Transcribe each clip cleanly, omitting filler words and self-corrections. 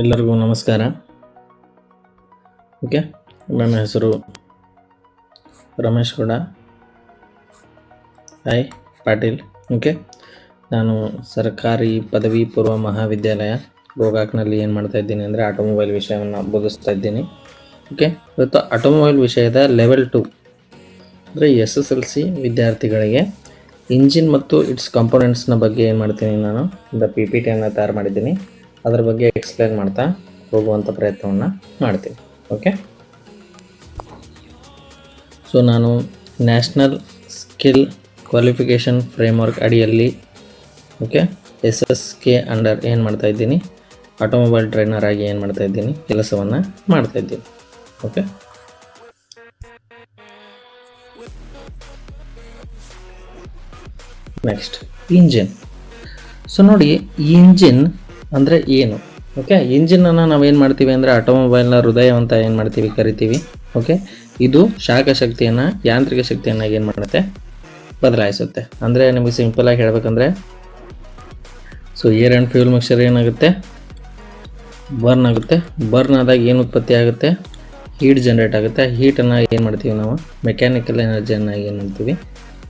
ಎಲ್ಲರಿಗೂ ನಮಸ್ಕಾರ. ಓಕೆ, ನನ್ನ ಹೆಸರು ರಮೇಶ್ ಗೌಡ ಪಾಟೀಲ್. ಓಕೆ, ನಾನು ಸರ್ಕಾರಿ ಪದವಿ ಪೂರ್ವ ಮಹಾವಿದ್ಯಾಲಯ ಗೋಕಾಕ್ನಲ್ಲಿ ಏನು ಮಾಡ್ತಾ ಇದ್ದೀನಿ ಅಂದರೆ ಆಟೋಮೊಬೈಲ್ ವಿಷಯವನ್ನು ಬೋಧಿಸ್ತಾ ಇದ್ದೀನಿ. ಓಕೆ, ಇವತ್ತು ಆಟೋಮೊಬೈಲ್ ವಿಷಯದ ಲೆವೆಲ್ 2 ಅಂದರೆ SSLC ವಿದ್ಯಾರ್ಥಿಗಳಿಗೆ ಇಂಜಿನ್ ಮತ್ತು ಇಟ್ಸ್ ಕಾಂಪೋನೆಂಟ್ಸ್ನ ಬಗ್ಗೆ ಏನು ಮಾಡ್ತೀನಿ, ನಾನು ಒಂದು PPTಯನ್ನು ತಯಾರು ಮಾಡಿದ್ದೀನಿ. ಅದರ ಬಗ್ಗೆ ಎಕ್ಸ್ಪ್ಲೇನ್ ಮಾಡ್ತಾ ಹೋಗುವಂಥ ಪ್ರಯತ್ನವನ್ನು ಮಾಡ್ತೀನಿ. ಓಕೆ, ಸೊ ನಾನು ನ್ಯಾಷನಲ್ ಸ್ಕಿಲ್ ಕ್ವಾಲಿಫಿಕೇಷನ್ ಫ್ರೇಮ್ವರ್ಕ್ ಅಡಿಯಲ್ಲಿ SSK ಅಂಡರ್ ಏನು ಮಾಡ್ತಾ ಇದ್ದೀನಿ, ಆಟೋಮೊಬೈಲ್ ಟ್ರೈನರ್ ಆಗಿ ಏನು ಮಾಡ್ತಾ ಇದ್ದೀನಿ, ಕೆಲಸವನ್ನು ಮಾಡ್ತಾ ಇದ್ದೀನಿ. Okay, next engine. ಸೊ ನೋಡಿ, ಇಂಜಿನ್ ಅಂದರೆ ಏನು? ಓಕೆ, ಇಂಜಿನನ್ನು ನಾವೇನು ಮಾಡ್ತೀವಿ ಅಂದರೆ ಆಟೋಮೊಬೈಲ್ನ ಹೃದಯ ಅಂತ ಏನು ಮಾಡ್ತೀವಿ, ಕರಿತೀವಿ. ಓಕೆ, ಇದು ಶಾಖ ಶಕ್ತಿಯನ್ನು ಯಾಂತ್ರಿಕ ಶಕ್ತಿಯನ್ನು ಏನು ಮಾಡುತ್ತೆ, ಬದಲಾಯಿಸುತ್ತೆ. ಅಂದರೆ ನಿಮಗೆ ಸಿಂಪಲಾಗಿ ಹೇಳಬೇಕಂದ್ರೆ, so air and fuel mixture ಏನಾಗುತ್ತೆ, ಬರ್ನ್ ಆಗುತ್ತೆ. ಬರ್ನ್ ಆದಾಗ ಏನು ಉತ್ಪತ್ತಿ ಆಗುತ್ತೆ, ಹೀಟ್ ಜನ್ರೇಟ್ ಆಗುತ್ತೆ. ಹೀಟನ್ನು ಏನು ಮಾಡ್ತೀವಿ ನಾವು, ಮೆಕ್ಯಾನಿಕಲ್ ಎನರ್ಜಿಯನ್ನು ಏನು ಮಾಡ್ತೀವಿ,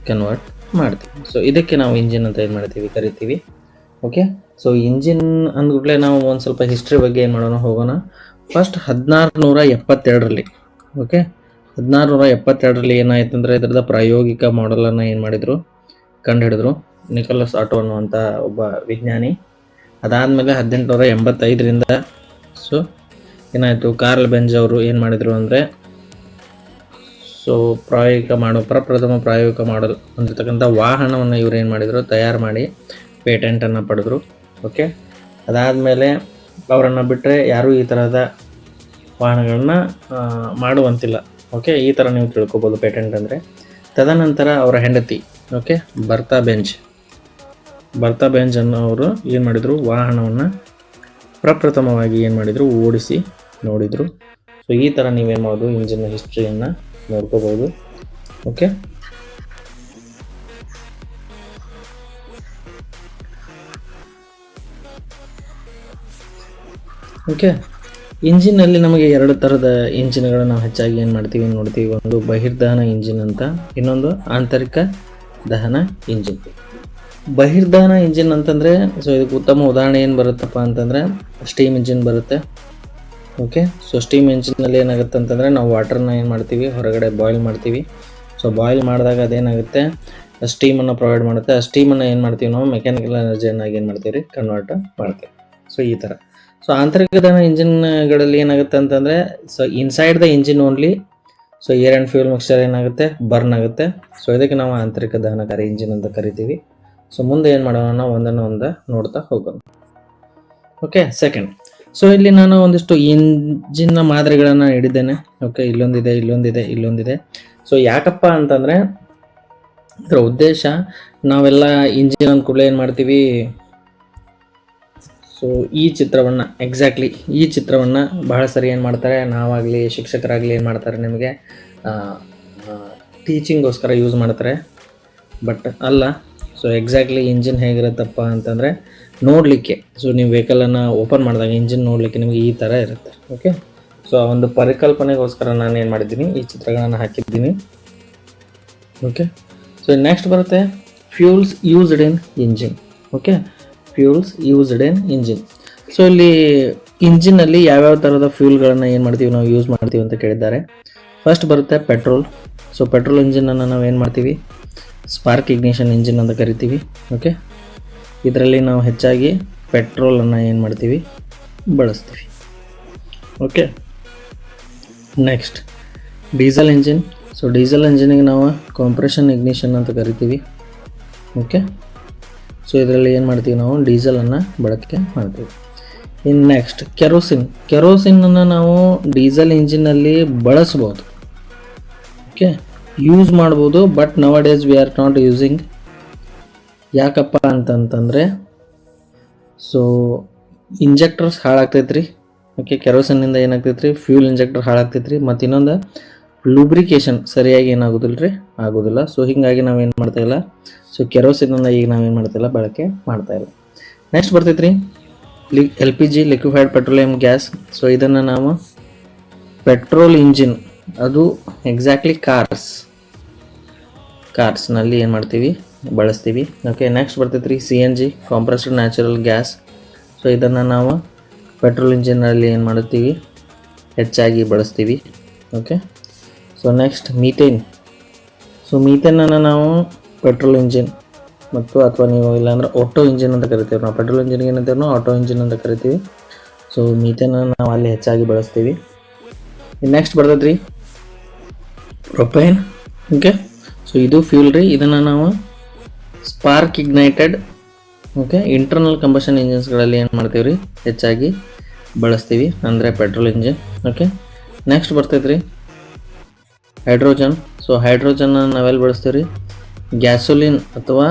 ಕನ್ವರ್ಟ್ ಮಾಡ್ತೀವಿ. ಸೊ ಇದಕ್ಕೆ ನಾವು ಇಂಜಿನ್ ಅಂತ ಏನು ಮಾಡ್ತೀವಿ, ಕರಿತೀವಿ. ಓಕೆ, ಸೊ ಇಂಜಿನ್ ಅಂದ್ಬಿಟ್ಲೆ ನಾವು ಒಂದು ಸ್ವಲ್ಪ ಹಿಸ್ಟ್ರಿ ಬಗ್ಗೆ ಏನು ಮಾಡೋಣ, ಹೋಗೋಣ. ಫಸ್ಟ್ 1672ರಲ್ಲಿ, ಓಕೆ, 1672ರಲ್ಲಿ ಏನಾಯ್ತು ಅಂದರೆ ಇದರದ ಪ್ರಾಯೋಗಿಕ ಮಾಡೆಲನ್ನು ಏನು ಮಾಡಿದರು, ಕಂಡುಹಿಡಿದ್ರು ನಿಕೋಲಸ್ ಆಟೋ ಅನ್ನುವಂಥ ಒಬ್ಬ ವಿಜ್ಞಾನಿ. ಅದಾದಮೇಲೆ 1885ರಿಂದ ಸೊ ಏನಾಯಿತು, ಕಾರ್ಲ್ ಬೆಂಜ್ ಅವರು ಏನು ಮಾಡಿದರು ಅಂದರೆ, ಸೊ ಪ್ರಪ್ರಥಮ ಪ್ರಾಯೋಗಿಕ ಮಾಡಲ್ ಅಂತಿರ್ತಕ್ಕಂಥ ವಾಹನವನ್ನು ಇವರು ಏನು ಮಾಡಿದರು, ತಯಾರು ಮಾಡಿ ಪೇಟೆಂಟನ್ನು ಪಡೆದರು. ಓಕೆ, ಅದಾದಮೇಲೆ ಅವರನ್ನು ಬಿಟ್ಟರೆ ಯಾರೂ ಈ ಥರದ ವಾಹನಗಳನ್ನ ಮಾಡುವಂತಿಲ್ಲ. ಓಕೆ, ಈ ಥರ ನೀವು ತಿಳ್ಕೊಬೋದು ಪೇಟೆಂಟ್ ಅಂದರೆ. ತದನಂತರ ಅವರ ಹೆಂಡತಿ ಬರ್ತಾ ಬೆಂಜ್ ಅನ್ನೋರು ಏನು ಮಾಡಿದರು, ವಾಹನವನ್ನು ಪ್ರಪ್ರಥಮವಾಗಿ ಏನು ಮಾಡಿದರು, ಓಡಿಸಿ ನೋಡಿದರು. ಸೊ ಈ ಥರ ನೀವೇನು ಮಾಡೋದು, ಇಂಜಿನ್ ಹಿಸ್ಟ್ರಿಯನ್ನು ನೋಡ್ಕೋಬೋದು. ಓಕೆ, ಓಕೆ, ಇಂಜಿನಲ್ಲಿ ನಮಗೆ ಎರಡು ಥರದ ಇಂಜಿನ್ಗಳು ನಾವು ಹೆಚ್ಚಾಗಿ ಏನು ಮಾಡ್ತೀವಿ, ನೋಡ್ತೀವಿ. ಒಂದು ಬಹಿರ್ದಹನ ಇಂಜಿನ್ ಅಂತ, ಇನ್ನೊಂದು ಆಂತರಿಕ ದಹನ ಇಂಜಿನ್. ಬಹಿರ್ದಹನ ಇಂಜಿನ್ ಅಂತಂದರೆ, ಸೊ ಇದಕ್ಕೆ ಉತ್ತಮ ಉದಾಹರಣೆ ಏನು ಬರುತ್ತಪ್ಪ ಅಂತಂದರೆ ಸ್ಟೀಮ್ ಇಂಜಿನ್ ಬರುತ್ತೆ. ಓಕೆ, ಸೊ ಸ್ಟೀಮ್ ಇಂಜಿನಲ್ಲಿ ಏನಾಗುತ್ತೆ ಅಂತಂದರೆ, ನಾವು ವಾಟರ್ನ ಏನು ಮಾಡ್ತೀವಿ, ಹೊರಗಡೆ ಬಾಯ್ಲ್ ಮಾಡ್ತೀವಿ. ಸೊ ಬಾಯ್ಲ್ ಮಾಡಿದಾಗ ಅದೇನಾಗುತ್ತೆ, ಸ್ಟೀಮನ್ನು ಪ್ರೊವೈಡ್ ಮಾಡುತ್ತೆ. ಆ ಸ್ಟೀಮನ್ನು ಏನು ಮಾಡ್ತೀವಿ ನಾವು, ಮೆಕ್ಯಾನಿಕಲ್ ಎನರ್ಜಿಯನ್ನಾಗಿ ಏನು ಮಾಡ್ತೀವಿ, ಕನ್ವರ್ಟ್ ಮಾಡ್ತೀವಿ. ಸೊ ಈ ಥರ. ಸೊ ಆಂತರಿಕ ದಹನ ಇಂಜಿನ್ಗಳಲ್ಲಿ ಏನಾಗುತ್ತೆ ಅಂತಂದರೆ, so inside the engine only so air and fuel mixture ಏನಾಗುತ್ತೆ, ಬರ್ನ್ ಆಗುತ್ತೆ. ಸೊ ಇದಕ್ಕೆ ನಾವು ಆಂತರಿಕ ದಹನಕಾರಿ ಇಂಜಿನ್ ಅಂತ ಕರಿತೀವಿ. ಸೊ ಮುಂದೆ ಏನು ಮಾಡೋಣ, ನಾವು ಒಂದನ್ನು ನೋಡ್ತಾ ಹೋಗೋಣ. Okay, second. ಸೊ ಇಲ್ಲಿ ನಾನು ಒಂದಿಷ್ಟು ಇಂಜಿನ್ನ ಮಾದರಿಗಳನ್ನು ಹಿಡಿದ್ದೇನೆ. ಓಕೆ, ಇಲ್ಲೊಂದಿದೆ. ಸೊ ಯಾಕಪ್ಪ ಅಂತಂದರೆ, ಇದರ ಉದ್ದೇಶ, ನಾವೆಲ್ಲ ಇಂಜಿನ್ ಅಂದ ಕೂಡಲೇ ಏನು ಮಾಡ್ತೀವಿ, ಸೊ ಈ ಚಿತ್ರವನ್ನು ಬಹಳ ಸರಿ ಏನು ಮಾಡ್ತಾರೆ, ನಾವಾಗಲಿ ಶಿಕ್ಷಕರಾಗಲಿ ಏನು ಮಾಡ್ತಾರೆ, ನಿಮಗೆ ಟೀಚಿಂಗೋಸ್ಕರ ಯೂಸ್ ಮಾಡ್ತಾರೆ. ಬಟ್ ಅಲ್ಲ. ಸೊ ಎಕ್ಸಾಕ್ಟ್ಲಿ ಇಂಜಿನ್ ಹೇಗಿರುತ್ತಪ್ಪ ಅಂತಂದರೆ, ನೋಡಲಿಕ್ಕೆ, ಸೊ ನೀವು ವೆಹಿಕಲನ್ನು ಓಪನ್ ಮಾಡಿದಾಗ ಇಂಜಿನ್ ನೋಡಲಿಕ್ಕೆ ನಿಮಗೆ ಈ ಥರ ಇರುತ್ತೆ. ಓಕೆ, ಸೊ ಆ ಒಂದು ಪರಿಕಲ್ಪನೆಗೋಸ್ಕರ ನಾನು ಏನು ಮಾಡಿದ್ದೀನಿ, ಈ ಚಿತ್ರಗಳನ್ನು ಹಾಕಿದ್ದೀನಿ. ಓಕೆ, ಸೊ ನೆಕ್ಸ್ಟ್ ಬರುತ್ತೆ fuels used in engine. Okay, fuels used in engine. So ಇಲ್ಲಿ ಇಂಜಿನಲ್ಲಿ ಯಾವ್ಯಾವ ಥರದ ಫ್ಯೂಲ್ಗಳನ್ನು ಏನು ಮಾಡ್ತೀವಿ, ನಾವು ಯೂಸ್ ಮಾಡ್ತೀವಿ ಅಂತ ಕೇಳಿದ್ದಾರೆ. ಫಸ್ಟ್ ಬರುತ್ತೆ ಪೆಟ್ರೋಲ್. ಸೊ ಪೆಟ್ರೋಲ್ ಇಂಜಿನನ್ನು ನಾವು ಏನು ಮಾಡ್ತೀವಿ, ಸ್ಪಾರ್ಕ್ ಇಗ್ನಿಷನ್ ಇಂಜಿನ್ ಅಂತ ಕರಿತೀವಿ. ಓಕೆ, ಇದರಲ್ಲಿ ನಾವು ಹೆಚ್ಚಾಗಿ ಪೆಟ್ರೋಲನ್ನು ಏನು ಮಾಡ್ತೀವಿ, ಬಳಸ್ತೀವಿ. Okay, next diesel engine. So diesel ಇಂಜಿನಿಗೆ ನಾವು ಕಾಂಪ್ರೆಷನ್ ಇಗ್ನಿಷನ್ ಅಂತ ಕರಿತೀವಿ. ಓಕೆ, ಸೊ ಇದರಲ್ಲಿ ಏನು ಮಾಡ್ತೀವಿ, ನಾವು ಡೀಸೆಲನ್ನು ಬಳಕೆ ಮಾಡ್ತೀವಿ. ಇನ್ನು ನೆಕ್ಸ್ಟ್ ಕೆರೋಸಿನನ್ನು ನಾವು ಡೀಸೆಲ್ ಇಂಜಿನಲ್ಲಿ ಬಳಸ್ಬೋದು. ಓಕೆ, ಯೂಸ್ ಮಾಡ್ಬೋದು. But nowadays we are not using. ಯಾಕಪ್ಪ ಅಂತಂತಂದರೆ, ಸೊ ಇಂಜೆಕ್ಟರ್ಸ್ ಹಾಳಾಗ್ತೈತ್ರಿ. ಓಕೆ, ಕೆರೋಸಿನಿಂದ ಏನಾಗ್ತೈತ್ರಿ, ಫ್ಯೂಲ್ ಇಂಜೆಕ್ಟರ್ ಹಾಳಾಗ್ತೈತ್ರಿ. ಮತ್ತು ಇನ್ನೊಂದು ಲೂಬ್ರಿಕೇಶನ್ ಸರಿಯಾಗಿ ಆಗೋದಿಲ್ಲ. ಸೊ ಹೀಗಾಗಿ ನಾವೇನು ಮಾಡ್ತಾಯಿಲ್ಲ, ಸೊ ಕೆರೋಸಿನನ್ನು ಈಗ ನಾವೇನು ಮಾಡ್ತಾಯಿಲ್ಲ, ಬಳಕೆ ಮಾಡ್ತಾಯಿಲ್ಲ. ನೆಕ್ಸ್ಟ್ ಬರ್ತೈತ್ರಿ L P G liquefied petroleum gas. So ಇದನ್ನು ನಾವು ಪೆಟ್ರೋಲ್ ಇಂಜಿನ್, ಅದು ಎಕ್ಸಾಕ್ಟ್ಲಿ ಕಾರ್ಸ್ನಲ್ಲಿ ಏನು ಮಾಡ್ತೀವಿ, ಬಳಸ್ತೀವಿ. ಓಕೆ, ನೆಕ್ಸ್ಟ್ ಬರ್ತೈತೆ ರೀ C N G, compressed natural gas. So ಇದನ್ನು ನಾವು ಪೆಟ್ರೋಲ್ ಇಂಜಿನಲ್ಲಿ ಏನು ಮಾಡ್ತೀವಿ, ಹೆಚ್ಚಾಗಿ ಬಳಸ್ತೀವಿ. Okay, so next methane. So ಮೀಥೇನನ್ನು ನಾವು ಪೆಟ್ರೋಲ್ ಇಂಜಿನ್ ಮತ್ತು ಅಥವಾ ನೀವು ಇಲ್ಲಾಂದ್ರೆ ಆಟೋ ಇಂಜಿನ್ ಅಂತ ಕರಿತೀವಿ. ನಾವು ಪೆಟ್ರೋಲ್ ಇಂಜಿನ್ಗೆ ಏನಂತೀವಿ, ನಾವು ಆಟೋ ಇಂಜಿನ್ ಅಂತ ಕರಿತೀವಿ. ಸೊ ಮೀಥೇನನ್ನು ನಾವು ಅಲ್ಲಿ ಹೆಚ್ಚಾಗಿ ಬಳಸ್ತೀವಿ. ನೆಕ್ಸ್ಟ್ ಬರ್ತೈತೆ ರೀ ಪ್ರೊಪೈನ್. ಓಕೆ, ಸೊ ಇದು ಫ್ಯೂಲ್ ರೀ. ಇದನ್ನು ನಾವು spark ignited, okay, internal combustion ಇಂಜಿನ್ಸ್ಗಳಲ್ಲಿ ಏನು ಮಾಡ್ತೀವಿ ರೀ, ಹೆಚ್ಚಾಗಿ ಬಳಸ್ತೀವಿ, ಅಂದರೆ ಪೆಟ್ರೋಲ್ ಇಂಜಿನ್. ಓಕೆ, ನೆಕ್ಸ್ಟ್ ಬರ್ತೈತೆ ರೀ ಹೈಡ್ರೋಜನ್. ಸೊ ಹೈಡ್ರೋಜನ್ನ ನಾವೆಲ್ಲಿ ಬಳಸ್ತೀವಿ ರೀ, ಗ್ಯಾಸೋಲಿನ್ ಅಥವಾ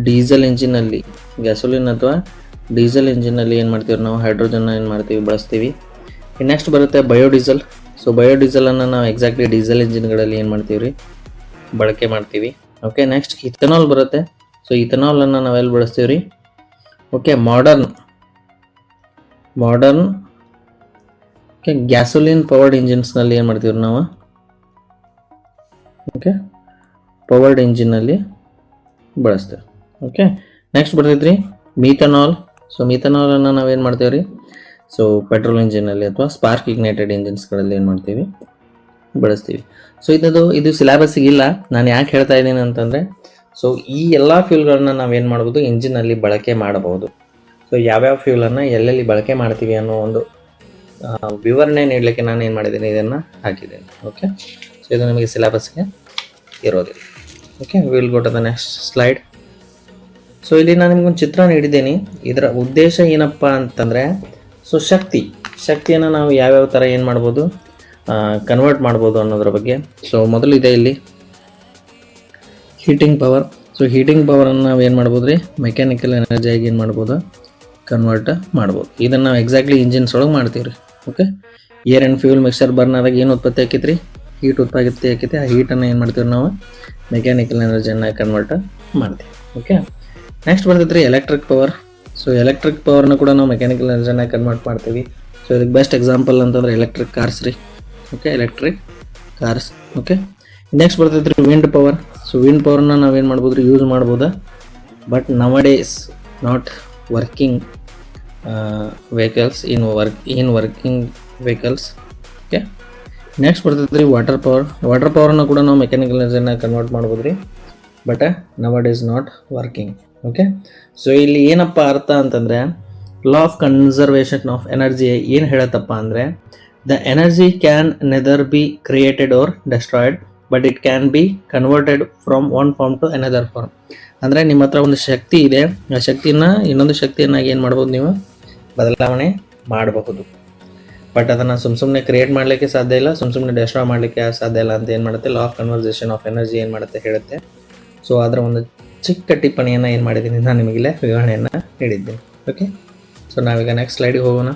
ಡೀಸೆಲ್ ಇಂಜಿನಲ್ಲಿ ಏನು ಮಾಡ್ತೀವಿ ನಾವು ಹೈಡ್ರೋಜನ್ನ ಏನು ಮಾಡ್ತೀವಿ, ಬಳಸ್ತೀವಿ. ನೆಕ್ಸ್ಟ್ ಬರುತ್ತೆ ಬಯೋಡೀಸೆಲ್. ಸೊ ಬಯೋಡೀಸೆಲನ್ನು ನಾವು ಎಕ್ಸಾಕ್ಟ್ಲಿ ಡೀಸೆಲ್ ಇಂಜಿನ್ಗಳಲ್ಲಿ ಏನು ಮಾಡ್ತೀವಿ ರೀ, ಬಳಕೆ ಮಾಡ್ತೀವಿ. ಓಕೆ, ನೆಕ್ಸ್ಟ್ ಇಥನಾಲ್ ಬರುತ್ತೆ. ಸೊ ಇಥನಾಲನ್ನು ನಾವೆಲ್ಲಿ ಬಳಸ್ತೀವಿ ರೀ, okay, modern okay gasoline powered ಇಂಜಿನ್ಸ್ನಲ್ಲಿ ಏನು ಮಾಡ್ತೀವಿ ನಾವು, ಓಕೆ, ಪವರ್ಡ್ ಇಂಜಿನ್ನಲ್ಲಿ ಬಳಸ್ತೇವೆ. ಓಕೆ, ನೆಕ್ಸ್ಟ್ ಬರ್ತೈತೆ ರೀ ಮೀಥನಾಲ್. ಸೊ ಮೀಥನಾಲನ್ನು ನಾವೇನು ಮಾಡ್ತೇವೆ ರೀ, ಸೊ ಪೆಟ್ರೋಲ್ ಇಂಜಿನಲ್ಲಿ ಅಥವಾ ಸ್ಪಾರ್ಕ್ ಇಗ್ನೈಟೆಡ್ ಇಂಜಿನ್ಸ್ಗಳಲ್ಲಿ ಏನು ಮಾಡ್ತೀವಿ, ಬಳಸ್ತೀವಿ. ಸೊ ಇದು ಸಿಲೆಬಸ್ಸಿಗೆ ಇಲ್ಲ. ನಾನು ಯಾಕೆ ಹೇಳ್ತಾ ಇದ್ದೀನಿ ಅಂತಂದರೆ, ಸೊ ಈ ಎಲ್ಲ ಫ್ಯೂಲ್ಗಳನ್ನ ನಾವೇನು ಮಾಡ್ಬೋದು, ಇಂಜಿನಲ್ಲಿ ಬಳಕೆ ಮಾಡಬಹುದು. ಸೊ ಯಾವ್ಯಾವ ಫ್ಯೂಲನ್ನು ಎಲ್ಲೆಲ್ಲಿ ಬಳಕೆ ಮಾಡ್ತೀವಿ ಅನ್ನೋ ಒಂದು ವಿವರಣೆ ನೀಡಲಿಕ್ಕೆ ನಾನು ಏನು ಮಾಡಿದ್ದೀನಿ, ಇದನ್ನು ಹಾಕಿದ್ದೀನಿ. ಓಕೆ, ಸೊ ಇದು ನಿಮಗೆ ಸಿಲೆಬಸ್ಗೆ ಇರೋದಿಲ್ಲ. Okay, will go to the next slide. So ಇಲ್ಲಿ ನಾನು ನಿಮ್ಗೊಂದು ಚಿತ್ರ ನೀಡಿದ್ದೀನಿ. ಇದರ ಉದ್ದೇಶ ಏನಪ್ಪ ಅಂತಂದರೆ, ಸೊ ಶಕ್ತಿಯನ್ನು ನಾವು ಯಾವ್ಯಾವ ಥರ ಏನು ಮಾಡ್ಬೋದು, ಕನ್ವರ್ಟ್ ಮಾಡ್ಬೋದು ಅನ್ನೋದ್ರ ಬಗ್ಗೆ. ಸೊ ಮೊದಲು ಇದೆ ಇಲ್ಲಿ ಹೀಟಿಂಗ್ ಪವರ್. ಸೊ ಹೀಟಿಂಗ್ ಪವರನ್ನು ನಾವು ಏನು ಮಾಡ್ಬೋದು ರೀ, ಮೆಕ್ಯಾನಿಕಲ್ ಎನರ್ಜಿಯಾಗಿ ಏನು ಮಾಡ್ಬೋದು, ಕನ್ವರ್ಟ್ ಮಾಡ್ಬೋದು. ಇದನ್ನು ನಾವು ಎಕ್ಸಾಕ್ಟ್ಲಿ ಇಂಜಿನ್ಸ್ ಒಳಗೆ ಮಾಡ್ತೀವಿ ರೀ. Okay, air and fuel mixer burn ಆದಾಗ ಏನು ಉತ್ಪತ್ತಿ ಆಕೈತಿ ರೀ, ಹೀಟ್ ಉತ್ಪತ್ತಿ ಆಕೈತಿ. ಆ ಹೀಟನ್ನು ಏನು ಮಾಡ್ತೀವಿ ನಾವು ಮೆಕ್ಯಾನಿಕಲ್ ಎನರ್ಜಿಯನ್ನು ಕನ್ವರ್ಟ್ ಮಾಡ್ತೀವಿ. ಓಕೆ, ನೆಕ್ಸ್ಟ್ ಬರ್ತೈತೆ ರೀ ಎಲೆಕ್ಟ್ರಿಕ್ ಪವರ್. ಸೊ ಎಲೆಕ್ಟ್ರಿಕ್ ಪವರ್ನ ಕೂಡ ನಾವು ಮೆಕ್ಯಾನಿಕಲ್ ಎನರ್ಜಿನ ಕನ್ವರ್ಟ್ ಮಾಡ್ತೀವಿ. ಸೊ ಇದಕ್ಕೆ ಬೆಸ್ಟ್ ಎಕ್ಸಾಂಪಲ್ ಅಂತಂದ್ರೆ ಎಲೆಕ್ಟ್ರಿಕ್ ಕಾರ್ಸ್ ರೀ. Okay, electric cars. Okay, next ಬರ್ತೈತೆ ರೀ ವಿಂಡ್ ಪವರ್. ಸೊ ವಿಂಡ್ ಪವರ್ನ ನಾವೇನು ಮಾಡ್ಬೋದು ರೀ, ಯೂಸ್ ಮಾಡ್ಬೋದಾ, but nowadays not working vehicles in working vehicles. Okay, next ಬರ್ತೈತೆ ರೀ ವಾಟರ್ ಪವರ್ನ ಕೂಡ ನಾವು ಮೆಕ್ಯಾನಿಕಲ್ ಎನರ್ಜಿನ ಕನ್ವರ್ಟ್ ಮಾಡ್ಬೋದು ರೀ, but nowadays not working. Okay, so ಇಲ್ಲಿ ಏನಪ್ಪ ಅರ್ಥ ಅಂತಂದರೆ, law of conservation of energy ಏನು ಹೇಳತ್ತಪ್ಪ ಅಂದರೆ, the energy can neither be created or destroyed, but it can be converted from one form to another form. ಅಂದರೆ ನಿಮ್ಮ ಹತ್ರ ಒಂದು ಶಕ್ತಿ ಇದೆ, ಆ ಶಕ್ತಿನ ಇನ್ನೊಂದು ಶಕ್ತಿಯನ್ನಾಗಿ ಏನು ಮಾಡ್ಬೋದು, ನೀವು ಬದಲಾವಣೆ ಮಾಡಬಹುದು. ಬಟ್ ಅದನ್ನು ಸುಮ್ಮನೆ ಕ್ರಿಯೇಟ್ ಮಾಡಲಿಕ್ಕೆ ಸಾಧ್ಯ ಇಲ್ಲ, ಸುಮ್ಮನೆ ಡೆಸ್ಟ್ರಾಯ್ ಮಾಡಲಿಕ್ಕೆ ಸಾಧ್ಯ ಇಲ್ಲ ಅಂತ ಏನು ಮಾಡುತ್ತೆ, ಲಾ ಆಫ್ ಕನ್ಸರ್ವೇಷನ್ ಆಫ್ ಎನರ್ಜಿ ಏನು ಮಾಡುತ್ತೆ ಹೇಳುತ್ತೆ. ಸೊ ಅದರ ಒಂದು ಚಿಕ್ಕ ಟಿಪ್ಪಣಿಯನ್ನು ಏನು ಮಾಡಿದ್ದೀನಿ, ನಾನು ನಿಮಗಿಲ್ಲ ವಿವರಣೆಯನ್ನು ನೀಡಿದ್ದೀನಿ. ಓಕೆ, ಸೊ ನಾವೀಗ ನೆಕ್ಸ್ಟ್ ಸ್ಲೈಡಿಗೆ ಹೋಗೋಣ.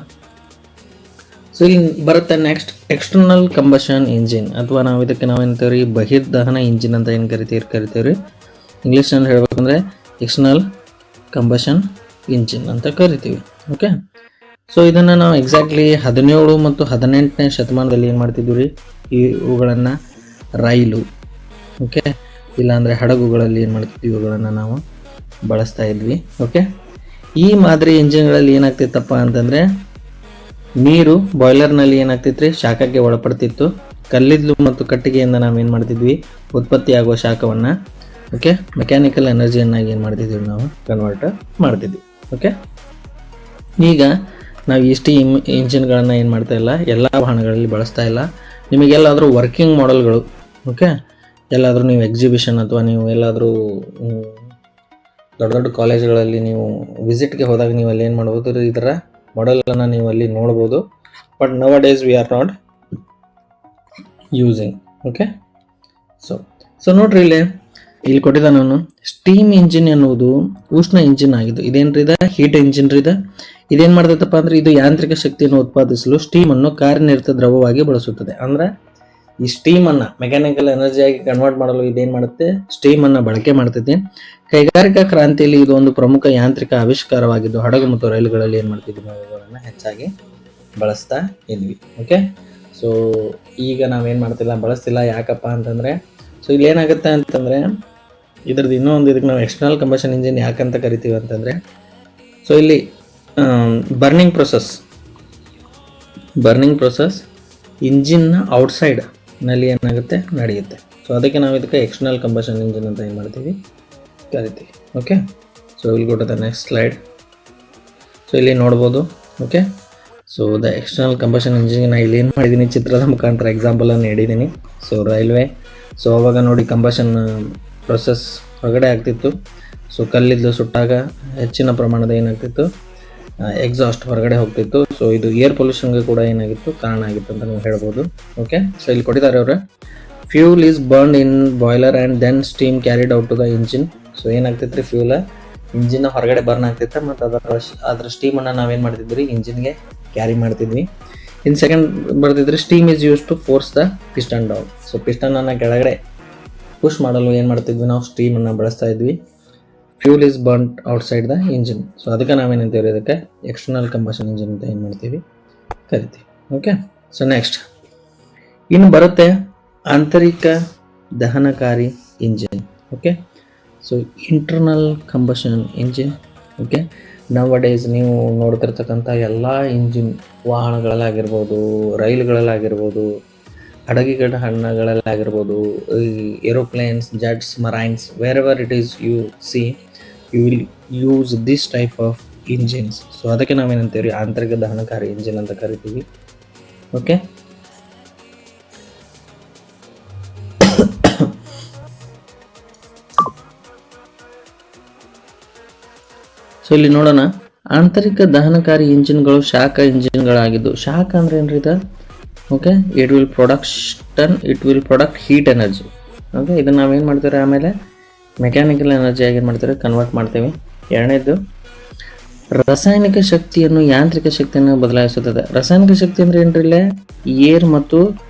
ಸೊ ಇಲ್ಲಿ ಬರುತ್ತೆ ನೆಕ್ಸ್ಟ್ ಎಕ್ಸ್ಟರ್ನಲ್ ಕಂಬಷನ್ ಇಂಜಿನ್, ಅಥವಾ ನಾವು ಇದಕ್ಕೆ ನಾವೇನ್ತೀವಿ ರೀ, ಬಹಿರ್ದಹನ ಇಂಜಿನ್ ಅಂತ ಏನು ಕರಿತೀವಿ ರೀ. ಇಂಗ್ಲೀಷ್ನಲ್ಲಿ ಹೇಳ್ಬೇಕಂದ್ರೆ ಎಕ್ಸ್ಟರ್ನಲ್ ಕಂಬಷನ್ ಇಂಜಿನ್ ಅಂತ ಕರಿತೀವಿ. ಓಕೆ, ಸೊ ಇದನ್ನು ನಾವು ಎಕ್ಸಾಕ್ಟ್ಲಿ 17 ಮತ್ತು 18ನೇ ಶತಮಾನದಲ್ಲಿ ಏನು ಮಾಡ್ತಿದ್ವಿ ರೀ, ಇವುಗಳನ್ನು ರೈಲು, ಓಕೆ, ಇಲ್ಲಾಂದರೆ ಹಡಗುಗಳಲ್ಲಿ ಏನು ಮಾಡ್ತಿದ್ವಿ, ಇವುಗಳನ್ನು ನಾವು ಬಳಸ್ತಾ ಇದ್ವಿ. ಓಕೆ, ಈ ಮಾದರಿ ಇಂಜಿನ್ಗಳಲ್ಲಿ ಏನಾಗ್ತಿತ್ತಪ್ಪ ಅಂತಂದರೆ, ನೀರು ಬಾಯ್ಲರ್ನಲ್ಲಿ ಏನಾಗ್ತಿತ್ತು ರೀ, ಶಾಖಕ್ಕೆ ಒಳಪಡ್ತಿತ್ತು. ಕಲ್ಲಿದ್ದಲು ಮತ್ತು ಕಟ್ಟಿಗೆಯಿಂದ ನಾವೇನು ಮಾಡ್ತಿದ್ವಿ, ಉತ್ಪತ್ತಿಯಾಗುವ ಶಾಖವನ್ನು, ಓಕೆ, ಮೆಕ್ಯಾನಿಕಲ್ ಎನರ್ಜಿಯನ್ನಾಗಿ ಏನು ಮಾಡ್ತಿದ್ವಿ, ನಾವು ಕನ್ವರ್ಟ್ ಮಾಡ್ತಿದ್ವಿ. ಓಕೆ, ಈಗ ನಾವು ಇಷ್ಟು ಇಂಜಿನ್ಗಳನ್ನು ಏನು ಮಾಡ್ತಾ ಇಲ್ಲ, ಎಲ್ಲ ವಾಹನಗಳಲ್ಲಿ ಬಳಸ್ತಾ ಇಲ್ಲ. ನಿಮಗೆಲ್ಲಾದರೂ ವರ್ಕಿಂಗ್ ಮಾಡೆಲ್ಗಳು, ಓಕೆ, ಎಲ್ಲಾದರೂ ನೀವು ಎಕ್ಸಿಬಿಷನ್ ಅಥವಾ ನೀವು ಎಲ್ಲಾದರೂ ದೊಡ್ಡ ದೊಡ್ಡ ಕಾಲೇಜ್ಗಳಲ್ಲಿ ನೀವು ವಿಸಿಟ್ಗೆ ಹೋದಾಗ ನೀವು ಅಲ್ಲಿ ಏನು ಮಾಡ್ಬೋದು, ಇದರ ಮಾಡೆಲನ್ನು ನೀವು ಅಲ್ಲಿ ನೋಡ್ಬೋದು. But nowadays we are not using. Okay, so ನೋಡ್ರಿ ಇಲ್ಲಿ ಕೊಟ್ಟಿದ್ದ ನಾನು, ಸ್ಟೀಮ್ ಇಂಜಿನ್ ಎನ್ನುವುದು ಉಷ್ಣ ಇಂಜಿನ್ ಆಗಿದ್ದು. ಇದೇನ್ರಿ, ಹೀಟ್ ಇಂಜಿನ್ ರೀ. ಇದೇನು ಮಾಡ್ತೈತಪ್ಪ ಅಂದ್ರೆ, ಇದು ಯಾಂತ್ರಿಕ ಶಕ್ತಿಯನ್ನು ಉತ್ಪಾದಿಸಲು ಸ್ಟೀಮನ್ನು ಕಾರ್ಯನಿರತ ದ್ರವವಾಗಿ ಬಳಸುತ್ತದೆ. ಅಂದ್ರೆ ಈ ಸ್ಟೀಮನ್ನು ಮೆಕ್ಯಾನಿಕಲ್ ಎನರ್ಜಿಯಾಗಿ ಕನ್ವರ್ಟ್ ಮಾಡಲು ಇದೇನು ಮಾಡುತ್ತೆ, ಸ್ಟೀಮನ್ನು ಬಳಕೆ ಮಾಡ್ತೈತಿ. ಕೈಗಾರಿಕಾ ಕ್ರಾಂತಿಯಲ್ಲಿ ಇದು ಒಂದು ಪ್ರಮುಖ ಯಾಂತ್ರಿಕ ಆವಿಷ್ಕಾರವಾಗಿದ್ದು ಹಡಗು ಮತ್ತು ರೈಲುಗಳಲ್ಲಿ ಏನು ಮಾಡ್ತಿದ್ವಿ ನಾವು ಇವುಗಳನ್ನು ಹೆಚ್ಚಾಗಿ ಬಳಸ್ತಾ ಇದ್ವಿ. ಓಕೆ, ಸೊ ಈಗ ನಾವೇನು ಮಾಡ್ತಿಲ್ಲ, ಬಳಸ್ತಿಲ್ಲ. ಯಾಕಪ್ಪ ಅಂತಂದರೆ ಸೊ ಇಲ್ಲಿ ಏನಾಗುತ್ತೆ ಅಂತಂದರೆ ಇದ್ರದ್ದು ಇನ್ನೂ ಒಂದು ಇದಕ್ಕೆ ನಾವು ಎಕ್ಸ್ಟರ್ನಲ್ ಕಂಬಷನ್ ಇಂಜಿನ್ ಯಾಕಂತ ಕರಿತೀವಿ ಅಂತಂದರೆ, ಸೊ ಇಲ್ಲಿ ಬರ್ನಿಂಗ್ ಪ್ರೊಸೆಸ್ ಇಂಜಿನ್ನ ಔಟ್ಸೈಡ್ ನಲ್ಲಿ ಏನಾಗುತ್ತೆ, ನಡೆಯುತ್ತೆ. ಸೊ ಅದಕ್ಕೆ ನಾವು ಇದಕ್ಕೆ ಎಕ್ಸ್ಟರ್ನಲ್ ಕಂಬಷನ್ ಇಂಜಿನ್ ಅಂತ ಏನು ಮಾಡ್ತೀವಿ, ಕರಿತೀವಿ. ಓಕೆ, ಸೊ ಇಲ್ಲಿ go to the next slide. So ಇಲ್ಲಿ ನೋಡ್ಬೋದು. Okay, so the external combustion engine ನಾನು ಇಲ್ಲಿ ಏನು ಮಾಡಿದ್ದೀನಿ, ಚಿತ್ರದ ಮುಖಾಂತರ ಎಕ್ಸಾಂಪಲನ್ನು ನೀಡಿದ್ದೀನಿ. ಸೊ ರೈಲ್ವೆ, ಸೊ ಅವಾಗ ನೋಡಿ ಕಂಬಷನ್ ಪ್ರೊಸೆಸ್ ಹೊರಗಡೆ ಆಗ್ತಿತ್ತು. ಸೊ ಕಲ್ಲಿದ್ದು ಸುಟ್ಟಾಗ ಹೆಚ್ಚಿನ ಪ್ರಮಾಣದ ಏನಾಗ್ತಿತ್ತು, ಎಕ್ಸಾಸ್ಟ್ ಹೊರಗಡೆ ಹೋಗ್ತಿತ್ತು. ಸೊ ಇದು ಏರ್ ಪೊಲ್ಯೂಷನ್ಗೆ ಕೂಡ ಏನಾಗಿತ್ತು, ಕಾರಣ ಆಗಿತ್ತು ಅಂತ ನೀವು ಹೇಳ್ಬೋದು. ಓಕೆ, ಸೊ ಇಲ್ಲಿ ಕೊಟ್ಟಿದ್ದಾರೆ ಅವರ fuel is burn in boiler and then steam carried out to the engine. So ಏನಾಗ್ತಿತ್ತು ರೀ, ಫ್ಯೂಲ್ ಇಂಜಿನ್ ಹೊರಗಡೆ ಬರ್ನ್ ಆಗ್ತಿತ್ತು ಮತ್ತು ಅದರ ಸ್ಟೀಮನ್ನು ನಾವೇನು ಮಾಡ್ತಿದ್ವಿ, ಇಂಜಿನ್ಗೆ ಕ್ಯಾರಿ ಮಾಡ್ತಿದ್ವಿ. ಇನ್ ಸೆಕೆಂಡ್ ಬರ್ತಿದ್ರಿ, steam is use to force the piston down. So ಪಿಸ್ಟನನ್ನು ಕೆಳಗಡೆ ಪುಷ್ ಮಾಡಲು ಏನು ಮಾಡ್ತಿದ್ವಿ, ನಾವು ಸ್ಟೀಮನ್ನು ಬಳಸ್ತಾ ಇದ್ವಿ. Fuel is burned outside the engine. So ಅದಕ್ಕೆ ನಾವೇನಂತೀವಿ, ಇದಕ್ಕೆ ಎಕ್ಸ್ಟರ್ನಲ್ ಕಂಬಷನ್ ಇಂಜಿನ್ ಅಂತ ಏನು ಮಾಡ್ತೀವಿ, ಕರಿತೀವಿ. ಓಕೆ, ಸೊ ನೆಕ್ಸ್ಟ್ ಇನ್ನು ಬರುತ್ತೆ ಆಂತರಿಕ ದಹನಕಾರಿ engine. Okay, so internal combustion engine. Okay, nowadays ನೀವು ನೋಡ್ತಿರ್ತಕ್ಕಂಥ ಎಲ್ಲ ಇಂಜಿನ್ ವಾಹನಗಳಲ್ಲಾಗಿರ್ಬೋದು, ರೈಲುಗಳಲ್ಲಾಗಿರ್ಬೋದು, ಹಡಗಿಗಳ ಹಣ್ಣುಗಳಲ್ಲಾಗಿರ್ಬೋದು, aeroplanes, jets, marines, wherever it is you see, you will use this type of engines. So ಅದಕ್ಕೆ ನಾವೇನಂತೀವಿ, ಆಂತರಿಕ ದಹನಕಾರಿ ಇಂಜಿನ್ ಅಂತ ಕರಿತೀವಿ. ಓಕೆ, ಸೊ ಇಲ್ಲಿ ನೋಡೋಣ. ಆಂತರಿಕ ದಹನಕಾರಿ ಇಂಜಿನ್ಗಳು ಶಾಖ ಇಂಜಿನ್ಗಳಾಗಿದ್ದು, ಶಾಖ ಅಂದ್ರೆ ಏನ್ರಿ ಇದು? Okay, it will product heat energy. Okay, ಇದನ್ನು ನಾವೇನು ಮಾಡ್ತೀವಿ, ಆಮೇಲೆ ಮೆಕ್ಯಾನಿಕಲ್ ಎನರ್ಜಿಯಾಗಿ ಏನು ಮಾಡ್ತೀವಿ, ಕನ್ವರ್ಟ್ ಮಾಡ್ತೀವಿ. ಎರಡನೇದು ರಾಸಾಯನಿಕ ಶಕ್ತಿಯನ್ನು ಯಾಂತ್ರಿಕ ಶಕ್ತಿಯನ್ನು ಬದಲಾಯಿಸುತ್ತದೆ. ರಾಸಾಯನಿಕ ಶಕ್ತಿ ಅಂದ್ರೆ ಏನ್ರಿ, ಇಲ್ಲೇ ಏರ್ ಮತ್ತು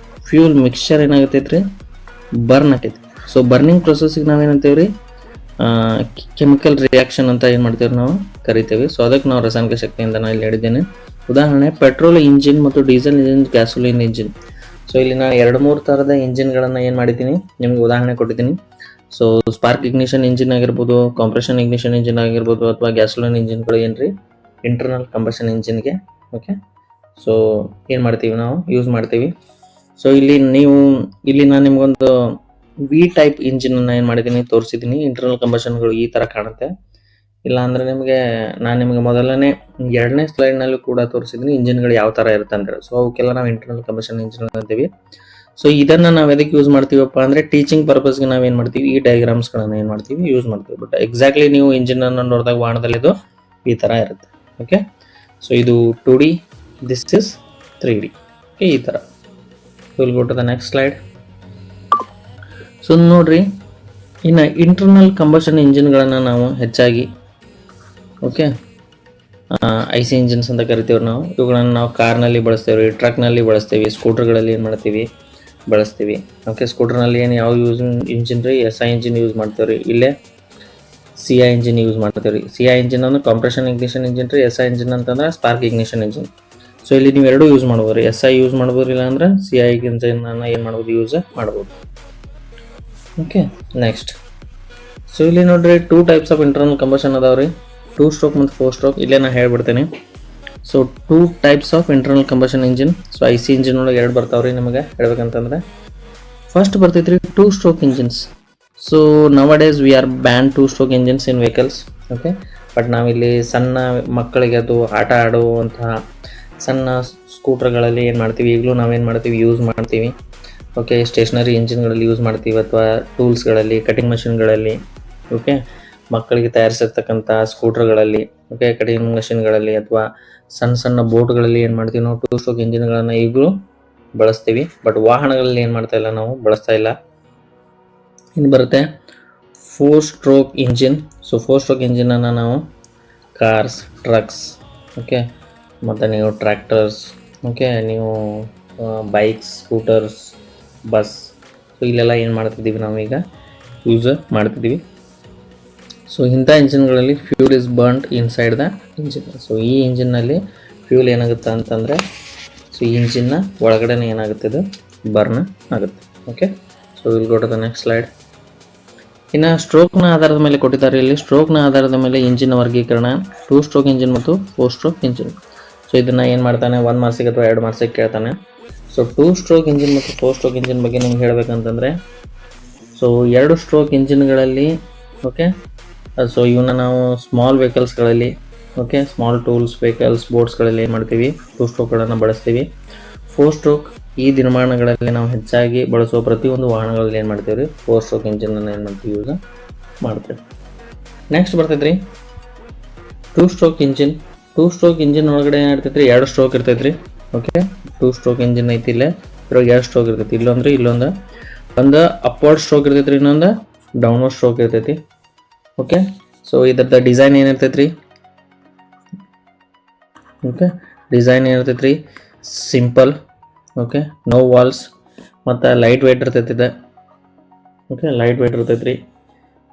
ಫ್ಯೂಲ್ ಮಿಕ್ಸ್ಚರ್ ಏನಾಗತೈತ್ರಿ, ಬರ್ನ್ ಆಕೈತಿ. ಸೊ ಬರ್ನಿಂಗ್ ಪ್ರೊಸೆಸ್ಗೆ ನಾವೇನಂತೀವಿ ರೀ, ಕೆಮಿಕಲ್ ರಿಯಾಕ್ಷನ್ ಅಂತ ಏನು ಮಾಡ್ತೀವಿ, ನಾವು ಕರಿತೀವಿ. ಸೊ ಅದಕ್ಕೆ ನಾವು ರಾಸಾಯನಿಕ ಶಕ್ತಿಯಿಂದ ನಾನು ಇಲ್ಲಿ ಹೇಳಿದ್ದೇನೆ. ಉದಾಹರಣೆ ಪೆಟ್ರೋಲ್ ಇಂಜಿನ್ ಮತ್ತು diesel engine, gasoline engine. So ಇಲ್ಲಿ ನಾನು 2-3 ಥರದ ಇಂಜಿನ್ಗಳನ್ನು ಏನು ಮಾಡಿದ್ದೀನಿ, ನಿಮ್ಗೆ ಉದಾಹರಣೆ ಕೊಟ್ಟಿದ್ದೀನಿ. ಸೊ ಸ್ಪಾರ್ಕ್ ಇಗ್ನಿಷನ್ ಇಂಜಿನ್ ಆಗಿರ್ಬೋದು, ಕಾಂಪ್ರೆಷನ್ ಇಗ್ನಿಷನ್ ಇಂಜಿನ್ ಆಗಿರ್ಬೋದು, ಅಥವಾ ಗ್ಯಾಸೋಲಿನ್ ಇಂಜಿನ್ಗಳು ಏನ್ರಿ, ಇಂಟರ್ನಲ್ ಕಂಬಷನ್ ಇಂಜಿನ್ಗೆ. ಓಕೆ, ಸೊ ಏನು ಮಾಡ್ತೀವಿ, ನಾವು ಯೂಸ್ ಮಾಡ್ತೀವಿ. ಸೊ ಇಲ್ಲಿ ನಾನು ನಿಮ್ಗೊಂದು ವಿ ಟೈಪ್ ಇಂಜಿನನ್ನು ಏನು ಮಾಡಿದ್ದೀನಿ, ತೋರಿಸಿದ್ದೀನಿ. ಇಂಟರ್ನಲ್ ಕಂಬಷನ್ಗಳು ಈ ಥರ ಕಾಣುತ್ತೆ. ಇಲ್ಲ ಅಂದರೆ ನಾನು ನಿಮಗೆ ಮೊದಲನೇ 2ನೇ ಸ್ಲೈಡ್ನಲ್ಲೂ ಕೂಡ ತೋರಿಸಿದ್ದೀನಿ ಇಂಜಿನ್ಗಳು ಯಾವ ಥರ ಇರುತ್ತೆ ಅಂತ ಹೇಳಿ. ಸೊ ಅವಕ್ಕೆಲ್ಲ ನಾವು ಇಂಟರ್ನಲ್ ಕಂಬಷನ್ ಇಂಜಿನ್ ಅಂತೀವಿ. ಸೊ ಇದನ್ನು ನಾವು ಎದಕ್ಕೆ ಯೂಸ್ ಮಾಡ್ತೀವಪ್ಪ ಅಂದರೆ ಟೀಚಿಂಗ್ ಪರ್ಪಸ್ಗೆ ನಾವು ಏನು ಮಾಡ್ತೀವಿ, ಈ ಡಯಾಗ್ರಾಮ್ಸ್ಗಳನ್ನು ಏನು ಮಾಡ್ತೀವಿ, ಯೂಸ್ ಮಾಡ್ತೀವಿ. ಬಟ್ ಎಕ್ಸಾಕ್ಟ್ಲಿ ನೀವು ಇಂಜಿನನ್ನು ನೋಡಿದಾಗ ವಾಹನದಲ್ಲಿ ಇದು ಈ ಥರ ಇರುತ್ತೆ. ಓಕೆ, ಸೊ ಇದು 2D, this is 3D. Okay, ಈ ಥರ. Will go to the next slide. So ನೋಡ್ರಿ, ಇನ್ನು ಇಂಟರ್ನಲ್ ಕಂಬಷನ್ ಇಂಜಿನ್ಗಳನ್ನು ನಾವು ಹೆಚ್ಚಾಗಿ ಓಕೆ ಐ ಸಿ ಇಂಜಿನ್ಸ್ ಅಂತ ಕರಿತೀವಿ ನಾವು. ಇವುಗಳನ್ನು ನಾವು ಕಾರ್ನಲ್ಲಿ ಬಳಸ್ತೇವೆ, ಟ್ರಕ್ನಲ್ಲಿ ಬಳಸ್ತೀವಿ, ಸ್ಕೂಟರ್ಗಳಲ್ಲಿ ಏನು ಮಾಡ್ತೀವಿ, ಬಳಸ್ತೀವಿ. ಓಕೆ, ಸ್ಕೂಟರ್ನಲ್ಲಿ ಏನು ಯಾವ ಇಂಜಿನ್ ರೀ, SI ಇಂಜಿನ್ ಯೂಸ್ ಮಾಡ್ತೇವೆ ರೀ. ಇಲ್ಲೇ CI ಇಂಜಿನ್ ಯೂಸ್ ಮಾಡ್ತೇವೆ ರೀ. CI ಇಂಜಿನ್ ಅಂದ್ರೆ ಕಾಂಪ್ರೆಷನ್ ಇಗ್ನಿಷನ್ ಇಂಜಿನ್ ರೀ. SI ಇಂಜಿನ್ ಅಂತಂದ್ರೆ ಸ್ಪಾರ್ಕ್ ಇಗ್ನಿಷನ್ ಇಂಜಿನ್. ಸೊ ಇಲ್ಲಿ ನೀವು ಎರಡೂ ಯೂಸ್ ಮಾಡ್ಬೋದು ರೀ. SI ಯೂಸ್ ಮಾಡ್ಬೋದು, ಇಲ್ಲ ಅಂದ್ರೆ CI ಇಂಜಿನನ್ನು ಏನು ಮಾಡ್ಬೋದು, ಯೂಸ್ ಮಾಡ್ಬೋದು. Okay, next. ಸೊ ಇಲ್ಲಿ ನೋಡ್ರಿ 2 ಟೈಪ್ಸ್ ಆಫ್ ಇಂಟರ್ನಲ್ ಕಂಬಷನ್ ಅದಾವ್ರಿ, 2 ಸ್ಟ್ರೋಕ್ ಮತ್ತು 4 ಸ್ಟ್ರೋಕ್. ಇಲ್ಲೇ ನಾನು ಹೇಳ್ಬಿಡ್ತೇನೆ. So 2 types of internal combustion engine. So IC engine ಒಳಗೆ 2 ಬರ್ತಾವ್ರಿ. ನಿಮಗೆ ಹೇಳ್ಬೇಕಂತಂದ್ರೆ ಫಸ್ಟ್ ಬರ್ತೈತ್ರಿ 2 stroke engines. So nowadays we are ban 2 stroke engines in vehicles. Okay, but ನಾವಿಲ್ಲಿ ಸಣ್ಣ ಮಕ್ಕಳಿಗೆ ಅದು ಆಟ ಆಡುವಂತಹ ಸಣ್ಣ ಸ್ಕೂಟರ್ಗಳಲ್ಲಿ ಏನು ಮಾಡ್ತೀವಿ, ಈಗಲೂ ನಾವೇನು ಮಾಡ್ತೀವಿ, ಯೂಸ್ ಮಾಡ್ತೀವಿ. ಓಕೆ, ಸ್ಟೇಷನರಿ ಇಂಜಿನ್ಗಳಲ್ಲಿ ಯೂಸ್ ಮಾಡ್ತೀವಿ, ಅಥವಾ ಟೂಲ್ಸ್ಗಳಲ್ಲಿ, ಕಟಿಂಗ್ ಮಷಿನ್ಗಳಲ್ಲಿ. ಓಕೆ, ಮಕ್ಕಳಿಗೆ ತಯಾರಿಸಿರ್ತಕ್ಕಂಥ ಸ್ಕೂಟರ್ಗಳಲ್ಲಿ, ಓಕೆ, ಕಟಿಂಗ್ ಮಷಿನ್ಗಳಲ್ಲಿ, ಅಥವಾ ಸಣ್ಣ ಸಣ್ಣ ಬೋಟ್ಗಳಲ್ಲಿ ಏನು ಮಾಡ್ತೀವಿ, ನಾವು 2 ಸ್ಟ್ರೋಕ್ ಇಂಜಿನ್ಗಳನ್ನು ಈಗಲೂ ಬಳಸ್ತೀವಿ. ಬಟ್ ವಾಹನಗಳಲ್ಲಿ ಏನು ಮಾಡ್ತಾ ಇಲ್ಲ, ನಾವು ಬಳಸ್ತಾ ಇಲ್ಲ. ಇನ್ನು ಬರುತ್ತೆ 4 ಸ್ಟ್ರೋಕ್ ಇಂಜಿನ್. ಸೊ 4 ಸ್ಟ್ರೋಕ್ ಇಂಜಿನನ್ನು ನಾವು ಕಾರ್ಸ್, ಟ್ರಕ್ಸ್, ಓಕೆ, ಮತ್ತು ನೀವು ಟ್ರ್ಯಾಕ್ಟರ್ಸ್, ಓಕೆ, ನೀವು ಬೈಕ್ಸ್, ಸ್ಕೂಟರ್ಸ್, ಬಸ್. ಸೊ ಇಲ್ಲೆಲ್ಲ ಏನು ಮಾಡ್ತಿದ್ದೀವಿ ನಾವೀಗ ಯೂಸ್ ಮಾಡ್ತಿದ್ದೀವಿ. ಸೊ ಇಂಥ ಇಂಜಿನ್ಗಳಲ್ಲಿ fuel is burned inside the engine. So ಈ ಇಂಜಿನ್ನಲ್ಲಿ ಫ್ಯೂಲ್ ಏನಾಗುತ್ತೆ ಅಂತಂದರೆ, ಸೊ ಈ ಇಂಜಿನ್ನ ಒಳಗಡೆ ಏನಾಗುತ್ತೆ, ಇದು ಬರ್ನ್ ಆಗುತ್ತೆ. Okay, so will go to the next slide. ಇನ್ನು ಸ್ಟ್ರೋಕ್ನ ಆಧಾರದ ಮೇಲೆ ಕೊಟ್ಟಿದ್ದಾರೆ. ಇಲ್ಲಿ ಸ್ಟ್ರೋಕ್ನ ಆಧಾರದ ಮೇಲೆ ಇಂಜಿನ್ ವರ್ಗೀಕರಣ 2 ಸ್ಟ್ರೋಕ್ ಇಂಜಿನ್ ಮತ್ತು 4 ಸ್ಟ್ರೋಕ್ ಇಂಜಿನ್. ಸೊ ಇದನ್ನು ಏನು ಮಾಡ್ತಾನೆ, 1 ಮಾರ್ಕ್ಸಿಗೆ ಅಥವಾ 2 ಮಾರ್ಕ್ಸಿಗೆ ಕೇಳ್ತಾನೆ. ಸೊ 2 ಸ್ಟ್ರೋಕ್ ಇಂಜಿನ್ ಮತ್ತು 4 ಸ್ಟ್ರೋಕ್ ಇಂಜಿನ್ ಬಗ್ಗೆ ನಿಮ್ಗೆ ಹೇಳಬೇಕಂತಂದರೆ, ಸೊ 2 ಸ್ಟ್ರೋಕ್ ಇಂಜಿನ್ಗಳಲ್ಲಿ ಓಕೆ, ಸೊ ಇವನ್ನ ನಾವು ಸ್ಮಾಲ್ ವೆಹಿಕಲ್ಸ್ಗಳಲ್ಲಿ ಓಕೆ, ಸ್ಮಾಲ್ ಟೂಲ್ಸ್ ವೆಹಿಕಲ್ಸ್ ಬೋಟ್ಸ್ಗಳಲ್ಲಿ ಏನು ಮಾಡ್ತೀವಿ, 2 ಸ್ಟ್ರೋಕ್ಗಳನ್ನು ಬಳಸ್ತೀವಿ. 4 ಸ್ಟ್ರೋಕ್ ಈ ದಿನಮಾನಗಳಲ್ಲಿ ನಾವು ಹೆಚ್ಚಾಗಿ ಬಳಸುವ ಪ್ರತಿಯೊಂದು ವಾಹನಗಳಲ್ಲಿ ಏನು ಮಾಡ್ತೀವಿ ರೀ, 4 ಸ್ಟ್ರೋಕ್ ಇಂಜಿನನ್ನು ಏನು ಮಾಡ್ತೀವಿ, ಯೂಸ್ ಮಾಡ್ತೀವಿ. ನೆಕ್ಸ್ಟ್ ಬರ್ತೈತೆ ರೀ 2 ಸ್ಟ್ರೋಕ್ ಇಂಜಿನ್. 2 ಸ್ಟ್ರೋಕ್ ಇಂಜಿನ್ ಒಳಗಡೆ ಏನಿರ್ತೈತೆ ರೀ, 2 ಸ್ಟ್ರೋಕ್ ಇರ್ತೈತೆ ರೀ. ಓಕೆ, 2 ಸ್ಟ್ರೋಕ್ ಇಂಜಿನ್ ಐತಿ ಇಲ್ಲೇ, ಇದ್ರಾಗ 2 ಸ್ಟ್ರೋಕ್ ಇರ್ತೈತಿ. ಇಲ್ಲೊಂದು ಒಂದು ಅಪ್ವರ್ಡ್ ಸ್ಟ್ರೋಕ್ ಇರ್ತೈತೆ ರೀ, ಇನ್ನೊಂದು ಡೌನ್ವರ್ಡ್ ಸ್ಟ್ರೋಕ್ ಇರ್ತೈತಿ. ಓಕೆ, ಸೊ ಇದ್ರದ್ದು ಡಿಸೈನ್ ಏನಿರ್ತೈತೆ ರೀ, ಓಕೆ ಡಿಸೈನ್ ಏನಿರ್ತೈತೆ ರೀ, ಸಿಂಪಲ್. ಓಕೆ, ನೋ ವಾಲ್ಸ್ ಮತ್ತು ಲೈಟ್ ವೇಟ್ ಇರ್ತೈತಿ ಇದೆ. ಓಕೆ, ಲೈಟ್ ವೇಟ್ ಇರ್ತೈತೆ ರೀ.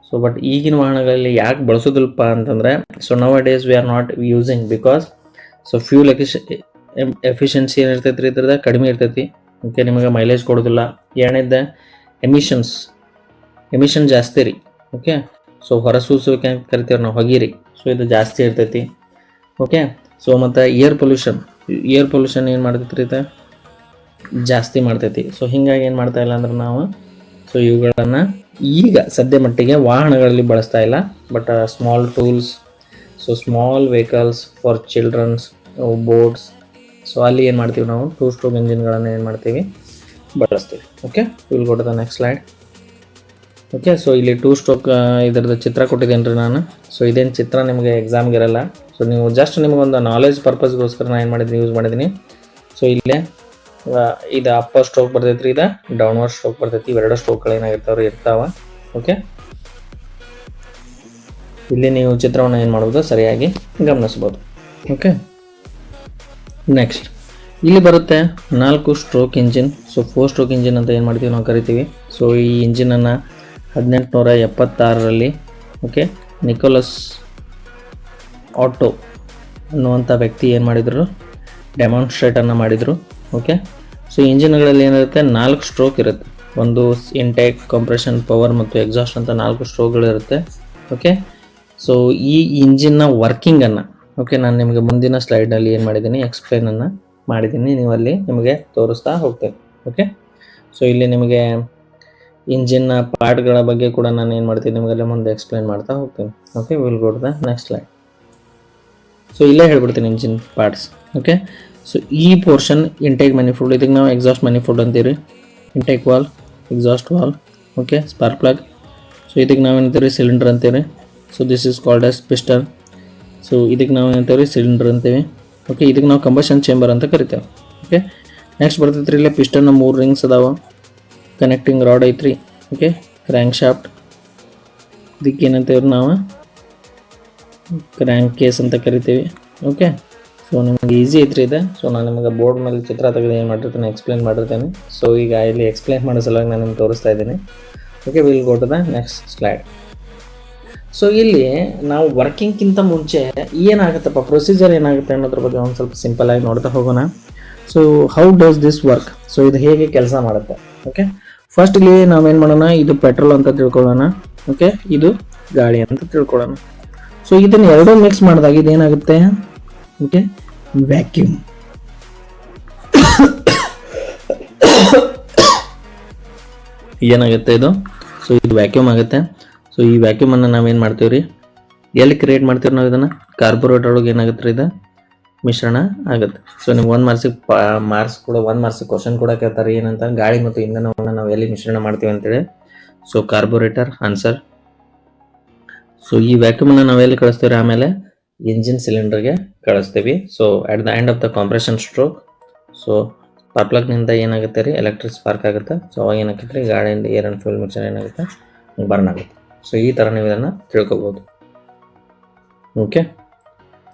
ಸೊ ಬಟ್ ಈಗಿನ ವಾಹನಗಳಲ್ಲಿ ಯಾಕೆ ಬಳಸೋದಿಲ್ಲಪ್ಪ ಅಂತಂದರೆ, so nowadays we are not using because so fuel efficiency ಏನಿರ್ತೈತೆ ರೀ ಇದ್ರದ್ದು ಕಡಿಮೆ ಇರ್ತೈತಿ. ಓಕೆ, ನಿಮಗೆ ಮೈಲೇಜ್ ಕೊಡೋದಿಲ್ಲ. ಎರಡನೇದ್ದು ಎಮಿಷನ್ ಜಾಸ್ತಿ ರೀ. ಓಕೆ, ಸೊ ಹೊರಸೂಸುವಿಕೆ ಅಂತ ಕರಿತೀವಿ ನಾವು, ಹೊಗೆ ರೀ. ಸೊ ಇದು ಜಾಸ್ತಿ ಇರ್ತೈತಿ. ಓಕೆ, ಸೊ ಮತ್ತು ಏರ್ ಪೊಲ್ಯೂಷನ್ ಏನು ಮಾಡ್ತೈತಿ ರೀ, ಇದು ಜಾಸ್ತಿ ಮಾಡ್ತೈತಿ. ಸೊ ಹೀಗಾಗಿ ಏನು ಮಾಡ್ತಾ ಇಲ್ಲ ಅಂದ್ರೆ ನಾವು ಸೊ ಇವುಗಳನ್ನು ಈಗ ಸದ್ಯ ಮಟ್ಟಿಗೆ ವಾಹನಗಳಲ್ಲಿ ಬಳಸ್ತಾ ಇಲ್ಲ. But small tools, so small vehicles for childrens, boats, so ಅಲ್ಲಿ ಏನು ಮಾಡ್ತೀವಿ ನಾವು 2 ಸ್ಟ್ರೋಕ್ ಇಂಜಿನ್ಗಳನ್ನು ಏನು ಮಾಡ್ತೀವಿ, ಬಳಸ್ತೀವಿ. Okay, will go to the next slide. Okay, so ಇಲ್ಲಿ 2 ಸ್ಟ್ರೋಕ್ ಇದರದ್ದು ಚಿತ್ರ ಕೊಟ್ಟಿದ್ದೇನೆ ರೀ ನಾನು. ಸೊ ಇದೇನು ಚಿತ್ರ ನಿಮಗೆ ಎಕ್ಸಾಮ್ಗೆ ಇರಲ್ಲ. ಸೊ ನೀವು ಜಸ್ಟ್ ನಿಮಗೊಂದು ನಾಲೆಜ್ ಪರ್ಪಸ್ಗೋಸ್ಕರ ನಾನು ಏನು ಮಾಡಿದ್ದೀನಿ, ಯೂಸ್ ಮಾಡಿದ್ದೀನಿ. ಸೊ ಇಲ್ಲೇ ಇದು ಅಪ್ಪರ್ ಸ್ಟ್ರೋಕ್ ಬರ್ತೈತೆ ರೀ, ಇದು ಡೌನ್ವರ್ಡ್ ಸ್ಟ್ರೋಕ್ ಬರ್ತೈತಿ. ಇವೆರಡು ಸ್ಟ್ರೋಕ್ಗಳು ಏನಾಗಿರ್ತಾವ್ರಿ, ಇರ್ತಾವ. ಓಕೆ, ಇಲ್ಲಿ ನೀವು ಚಿತ್ರವನ್ನು ಏನು ಮಾಡ್ಬೋದು, ಸರಿಯಾಗಿ ಗಮನಿಸ್ಬೋದು. ಓಕೆ, ನೆಕ್ಸ್ಟ್ ಇಲ್ಲಿ ಬರುತ್ತೆ 4 stroke engine. So 4 stroke engine ಅಂತ ಏನು ಮಾಡ್ತೀವಿ ನಾವು ಕರಿತೀವಿ. ಸೊ ಈ ಇಂಜಿನನ್ನು 1876ರಲ್ಲಿ ಓಕೆ ನಿಕೋಲಸ್ ಆಟೋ ಅನ್ನುವಂಥ ವ್ಯಕ್ತಿ ಏನು ಮಾಡಿದರು, ಡೆಮಾನ್ಸ್ಟ್ರೇಟನ್ನು ಮಾಡಿದರು. ಓಕೆ, ಸೊ ಇಂಜಿನ್ಗಳಲ್ಲಿ ಏನಿರುತ್ತೆ, 4 ಸ್ಟ್ರೋಕ್ ಇರುತ್ತೆ. ಒಂದು ಇಂಟೇಕ್, ಕಂಪ್ರೆಷನ್, ಪವರ್ ಮತ್ತು ಎಕ್ಸಾಸ್ಟ್ ಅಂತ 4 ಸ್ಟ್ರೋಕ್ಗಳಿರುತ್ತೆ. ಓಕೆ, ಸೊ ಈ ಇಂಜಿನ್ನ ವರ್ಕಿಂಗನ್ನು ಓಕೆ ನಾನು ನಿಮಗೆ ಮುಂದಿನ ಸ್ಲೈಡ್ನಲ್ಲಿ ಏನು ಮಾಡಿದ್ದೀನಿ, ಎಕ್ಸ್ಪ್ಲೇನನ್ನು ಮಾಡಿದ್ದೀನಿ. ನೀವು ಅಲ್ಲಿ ನಿಮಗೆ ತೋರಿಸ್ತಾ ಹೋಗ್ತೇನೆ. ಓಕೆ, ಸೊ ಇಲ್ಲಿ ನಿಮಗೆ ಇಂಜಿನ್ನ ಪಾರ್ಟ್ಗಳ ಬಗ್ಗೆ ಕೂಡ ನಾನು ಏನು ಮಾಡ್ತೀನಿ, ನಿಮಗೆಲ್ಲ ಮುಂದೆ ಎಕ್ಸ್ಪ್ಲೇನ್ ಮಾಡ್ತಾ ಹೋಗ್ತೀನಿ. Okay, will go to the next slide. So ಇಲ್ಲೇ ಹೇಳ್ಬಿಡ್ತೀನಿ ಇಂಜಿನ್ ಪಾರ್ಟ್ಸ್. ಓಕೆ, ಸೊ ಈ ಪೋರ್ಷನ್ ಇಂಟೇಕ್ ಮ್ಯಾನಿಫೋಲ್ಡ್, ಇದಕ್ಕೆ ನಾವು ಎಕ್ಸಾಸ್ಟ್ ಮ್ಯಾನಿಫೋಲ್ಡ್ ಅಂತೀವಿ. Intake valve, exhaust valve, okay spark plug. So ಇದಕ್ಕೆ ನಾವು ಏನಂತೀವಿ, ಸಿಲಿಂಡರ್ ಅಂತೀವಿ. So this is called as piston. So ಇದಕ್ಕೆ ನಾವು ಏನಂತೀವಿ, ಸಿಲಿಂಡರ್ ಅಂತೀವಿ. ಓಕೆ, ಇದಕ್ಕೆ ನಾವು ಕಂಬಷನ್ ಚೇಂಬರ್ ಅಂತ ಕರಿತೇವೆ. ಓಕೆ, ನೆಕ್ಸ್ಟ್ ಬರ್ತೈತೆ ರೀ, ಇಲ್ಲೇ ಪಿಸ್ಟನ್ನ 3 ರಿಂಗ್ಸ್ ಅದಾವ, ಕನೆಕ್ಟಿಂಗ್ ರಾಡ್ ಐತ್ರಿ. ಓಕೆ, ಕ್ರ್ಯಾಂಕ್ ಶಾಫ್ಟ್, ಇದಕ್ಕೆ ಏನಂತೀವಿ ನಾವು ಕ್ರ್ಯಾಂಕ್ ಕೇಸ್ ಅಂತ ಕರಿತೀವಿ. ಓಕೆ, ಸೊ ನಿಮಗೆ ಈಸಿ ಐತ್ರಿ ಇದೆ. ಸೊ ನಾನು ನಿಮಗೆ ಬೋರ್ಡ್ ಮೇಲೆ ಚಿತ್ರ ತೆಗೆದು ಏನು ಮಾಡಿರ್ತೀನಿ, ಎಕ್ಸ್ಪ್ಲೇನ್ ಮಾಡಿರ್ತೇನೆ. ಸೊ ಈಗ ಇಲ್ಲಿ ಎಕ್ಸ್ಪ್ಲೇನ್ ಮಾಡೋ ಸಲುವಾಗಿ ನಾನು ನಿಮ್ಗೆ ತೋರಿಸ್ತಾ ಇದ್ದೀನಿ. Okay, will go to the next slide. So ಇಲ್ಲಿ ನಾವು ವರ್ಕಿಂಗ್ಗಿಂತ ಮುಂಚೆ ಏನಾಗುತ್ತಪ್ಪ, ಪ್ರೊಸೀಜರ್ ಏನಾಗುತ್ತೆ ಅನ್ನೋದ್ರ ಬಗ್ಗೆ ಒಂದು ಸ್ವಲ್ಪ ಸಿಂಪಲ್ ಆಗಿ ನೋಡ್ತಾ ಹೋಗೋಣ. So how does this work, so ಇದು ಹೇಗೆ ಕೆಲಸ ಮಾಡುತ್ತೆ. ಓಕೆ, ಫಸ್ಟ್ ಇಲ್ಲಿ ನಾವೇನು ಮಾಡೋಣ, ಇದು ಪೆಟ್ರೋಲ್ ಅಂತ ತಿಳ್ಕೊಳ್ಳೋಣ. ಓಕೆ, ಇದು ಗಾಳಿ ಅಂತ ತಿಳ್ಕೊಳ್ಳೋಣ. ಸೊ ಇದನ್ನ ಎರಡೂ ಮಿಕ್ಸ್ ಮಾಡಿದಾಗ ಇದೇನಾಗುತ್ತೆ, ಓಕೆ ವ್ಯಾಕ್ಯೂಮ್. ಏನಾಗುತ್ತೆ ಇದು, ಸೊ ಇದು ವ್ಯಾಕ್ಯೂಮ್ ಆಗುತ್ತೆ. ಸೊ ಈ ವ್ಯಾಕ್ಯೂಮನ್ನು ನಾವೇನು ಮಾಡ್ತೀವಿ ರೀ, ಎಲ್ಲಿ ಕ್ರಿಯೇಟ್ ಮಾಡ್ತೀವಿ ನಾವು ಇದನ್ನು, ಕಾರ್ಬೊರೇಟರ್ ಒಳಗೆ ಏನಾಗುತ್ತೆ ರೀ, ಇದು ಮಿಶ್ರಣ ಆಗುತ್ತೆ. ಸೊ ನಿಮ್ಗೆ 1 ಮಾರ್ಕ್ಸ್ ಕೂಡ 1 ಮಾರ್ಕ್ಸ್ ಕ್ವಶನ್ ಕೂಡ ಕೇಳ್ತಾರೆ, ಏನಂತ, ಗಾಳಿ ಮತ್ತು ಇಂಧನವನ್ನು ನಾವು ಎಲ್ಲಿ ಮಿಶ್ರಣ ಮಾಡ್ತೀವಿ ಅಂತೇಳಿ. So carburettor answer. ಸೊ ಈ ವ್ಯಾಕ್ಯೂಮನ್ನು ನಾವು ಎಲ್ಲಿ ಕಳಿಸ್ತೀವಿ, ಆಮೇಲೆ ಇಂಜಿನ್ ಸಿಲಿಂಡರ್ಗೆ ಕಳಿಸ್ತೀವಿ. So at the end of the compression stroke, so spark ಪ್ಲಗ್ನಿಂದ ಏನಾಗುತ್ತೆ ರೀ, ಎಲೆಕ್ಟ್ರಿಕ್ ಸ್ಪಾರ್ಕ್ ಆಗುತ್ತೆ. ಸೊ ಅವಾಗ ಏನಾಗುತ್ತೆ ರೀ, ಗಾಳಿಯಿಂದ ಏರ್ ಆ್ಯಂಡ್ ಫ್ಯೂಲ್ ಮಿಕ್ಸರ್ ಏನಾಗುತ್ತೆ, ಬರ್ನ್ ಆಗುತ್ತೆ. ಸೊ ಈ ಥರ ನೀವು ಇದನ್ನು ತಿಳ್ಕೊಬೋದು. Okay,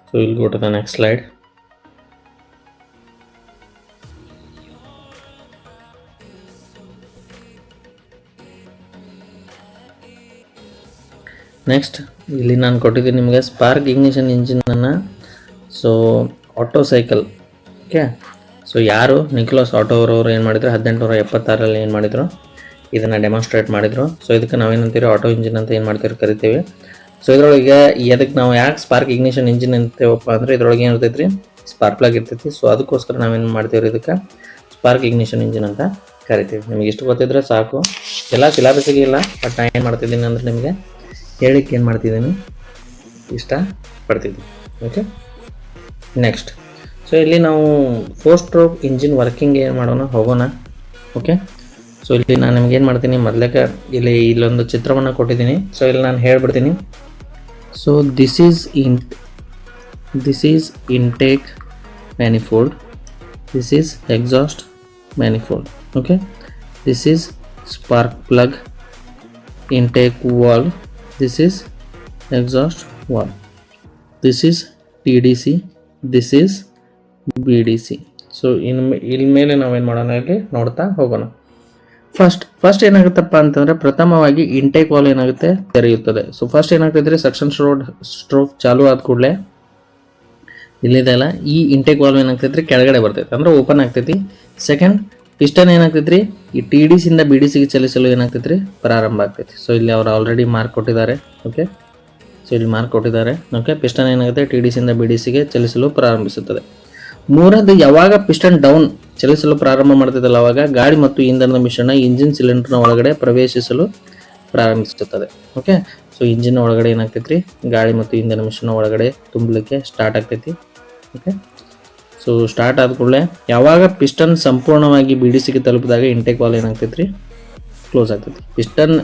so will go to the next slide. Next ಇಲ್ಲಿ ನಾನು ಕೊಟ್ಟಿದ್ದೀನಿ ನಿಮಗೆ ಸ್ಪಾರ್ಕ್ ಇಗ್ನಿಷನ್ ಇಂಜಿನನ್ನು. So Otto cycle, okay. So ಯಾರು ನಿಕೋಲಸ್ ಆಟೋ ಅವರವರು ಏನು ಮಾಡಿದ್ರು 1876ರಲ್ಲಿ ಏನು ಮಾಡಿದರು, ಇದನ್ನು ಡೆಮಾನ್ಸ್ಟ್ರೇಟ್ ಮಾಡಿದರು. ಸೊ ಇದಕ್ಕೆ ನಾವೇನಂತೀವಿ ಆಟೋ ಇಂಜಿನ್ ಅಂತ ಏನು ಮಾಡ್ತೀವಿ ಕರಿತೀವಿ. ಸೊ ಇದರೊಳಗೆ ಅದಕ್ಕೆ ನಾವು ಯಾಕೆ ಸ್ಪಾರ್ಕ್ ಇಗ್ನಿಷನ್ ಇಂಜಿನ್ ಅಂತೇವಪ್ಪ ಅಂದರೆ ಇದ್ರೊಳಗೆ ಏನು ಇರ್ತೈತಿ ರೀ, ಸ್ಪಾರ್ಕ್ ಪ್ಲಗ್ ಇರ್ತೈತಿ. ಸೊ ಅದಕ್ಕೋಸ್ಕರ ನಾವೇನು ಮಾಡ್ತೀವಿ ಇದಕ್ಕೆ ಸ್ಪಾರ್ಕ್ ಇಗ್ನಿಷನ್ ಇಂಜಿನ್ ಅಂತ ಕರಿತೀವಿ. ನಿಮಗೆ ಇಷ್ಟು ಗೊತ್ತಿದ್ರೆ ಸಾಕು, ಎಲ್ಲ ಸಿಲೆಬಸ್ಸಿಗೆ ಇಲ್ಲ. ಬಟ್ ನಾನು ಏನು ಮಾಡ್ತಿದ್ದೀನಿ ಅಂದರೆ ನಿಮಗೆ ಹೇಳಿಕ್ಕೆ ಏನು ಮಾಡ್ತಿದ್ದೀನಿ, ಇಷ್ಟ ಪಡ್ತಿದ್ದೀನಿ. Okay, next. ಸೊ ಇಲ್ಲಿ ನಾವು 4 ಸ್ಟ್ರೋಕ್ ಇಂಜಿನ್ ವರ್ಕಿಂಗ್ ಏನು ಮಾಡೋಣ, ಹೋಗೋಣ. ಓಕೆ, ಸೊ ಇಲ್ಲಿ ನಾನು ನಿಮ್ಗೆ ಏನು ಮಾಡ್ತೀನಿ, ಮೊದಲೇಕ ಇಲ್ಲೊಂದು ಚಿತ್ರವನ್ನು ಕೊಟ್ಟಿದ್ದೀನಿ. ಸೊ ಇಲ್ಲಿ ನಾನು ಹೇಳ್ಬಿಡ್ತೀನಿ. So this is intake manifold, this is exhaust manifold. Okay, this is spark plug, intake valve, this is exhaust valve, this is TDC, this is BDC. So ಇಲ್ಲಿ ಮೇಲೆ ನಾವೇನು ಮಾಡೋಣ, ಇಲ್ಲಿ ನೋಡ್ತಾ ಹೋಗೋಣ. ಫಸ್ಟ್ ಏನಾಗುತ್ತಪ್ಪ ಅಂತಂದ್ರೆ ಪ್ರಥಮವಾಗಿ ಇಂಟೇಕ್ ವಾಲ್ವ್ ಏನಾಗುತ್ತೆ, ತೆರೆಯುತ್ತದೆ. ಸೊ ಫಸ್ಟ್ ಏನಾಗ್ತೈತ್ರಿ, ಸಕ್ಷನ್ ಸ್ಟ್ರೋಕ್ ಚಾಲು ಆದ ಕೂಡಲೇ ಇಲ್ಲಿದೆಲ್ಲ ಈ ಇಂಟೇಕ್ ವಾಲ್ವ್ ಏನಾಗ್ತೈತ್ರಿ, ಕೆಳಗಡೆ ಬರ್ತೈತೆ ಅಂದ್ರೆ ಓಪನ್ ಆಗ್ತೈತಿ. ಸೆಕೆಂಡ್ ಪಿಸ್ಟನ್ ಏನಾಗ್ತೈತ್ರಿ, ಈ TDC ಇಂದ BDCಗೆ ಚಲಿಸಲು ಏನಾಗ್ತೈತ್ರಿ, ಪ್ರಾರಂಭ ಆಗ್ತೈತಿ. ಸೊ ಇಲ್ಲಿ ಅವರು ಆಲ್ರೆಡಿ ಮಾರ್ಕ್ ಕೊಟ್ಟಿದ್ದಾರೆ. ಓಕೆ, ಸೊ ಇಲ್ಲಿ ಮಾರ್ಕ್ ಕೊಟ್ಟಿದ್ದಾರೆ. ಓಕೆ, ಪಿಸ್ಟನ್ ಏನಾಗುತ್ತೆ TDC ಇಂದ BDCಗೆ ಚಲಿಸಲು ಪ್ರಾರಂಭಿಸುತ್ತದೆ. ಮೂರನೇದು, ಯಾವಾಗ ಪಿಸ್ಟನ್ ಡೌನ್ ಚಲಿಸಲು ಪ್ರಾರಂಭ ಮಾಡ್ತದಲ್ಲ ಅವಾಗ ಗಾಳಿ ಮತ್ತು ಇಂಧನದ ಮಿಶ್ರಣ ಇಂಜಿನ್ ಸಿಲಿಂಡರ್ನ ಒಳಗಡೆ ಪ್ರವೇಶಿಸಲು ಪ್ರಾರಂಭಿಸುತ್ತದೆ. ಓಕೆ, ಸೊ ಇಂಜಿನ್ ಒಳಗಡೆ ಏನಾಗ್ತೈತ್ರಿ, ಗಾಳಿ ಮತ್ತು ಇಂಧನ ಮಿಶ್ರಣ ಒಳಗಡೆ ತುಂಬಲಿಕ್ಕೆ ಸ್ಟಾರ್ಟ್ ಆಗ್ತೈತಿ. ಓಕೆ, ಸೊ ಸ್ಟಾರ್ಟ್ ಆದ ಕೂಡಲೇ ಯಾವಾಗ ಪಿಸ್ಟನ್ ಸಂಪೂರ್ಣವಾಗಿ BDCಗೆ ತಲುಪಿದಾಗ ಇಂಟೇಕ್ ವಾಲ್ವ್ ಏನಾಗ್ತೈತ್ರಿ, ಕ್ಲೋಸ್ ಆಗ್ತೈತಿ. ಪಿಸ್ಟನ್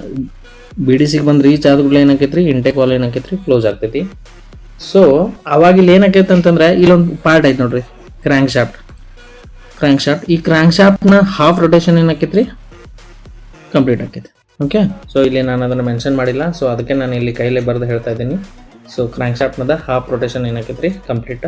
BDCಗೆ ಬಂದು ರೀಚ್ ಆದ ಕೂಡಲೇ ಏನಾಕೈತ್ರಿ, ಇಂಟೇಕ್ ವಾಲ್ವ್ ಏನಾಕೈತ್ರಿ, ಕ್ಲೋಸ್ ಆಗ್ತೈತಿ. ಸೊ ಅವಾಗ ಇಲ್ಲಿ ಏನಾಕೈತೆ ಅಂತಂದ್ರೆ ಇಲ್ಲೊಂದು ಪಾರ್ಟ್ ಐತೆ ನೋಡ್ರಿ, ಕ್ರ್ಯಾಂಕ್ ಶಾಫ್ಟ್. ಈ ಕ್ರ್ಯಾಂಕ್ ಶಾಫ್ಟ್ನ ಹಾಫ್ ರೊಟೇಷನ್ ಏನಾಕೈತ್ರಿ, ಕಂಪ್ಲೀಟ್ ಆಕೈತಿ. ಓಕೆ, ಸೊ ಇಲ್ಲಿ ನಾನು ಅದನ್ನು ಮೆನ್ಷನ್ ಮಾಡಿಲ್ಲ. ಸೊ ಅದಕ್ಕೆ ನಾನು ಇಲ್ಲಿ ಕೈಲೇ ಬರೆದು ಹೇಳ್ತಾ ಇದ್ದೀನಿ. ಸೊ ಕ್ರ್ಯಾಂಕ್ ಶಾಫ್ಟ್ನದ ಹಾಫ್ ರೊಟೇಷನ್ ಏನಾಕೈತ್ರಿ, ಕಂಪ್ಲೀಟ್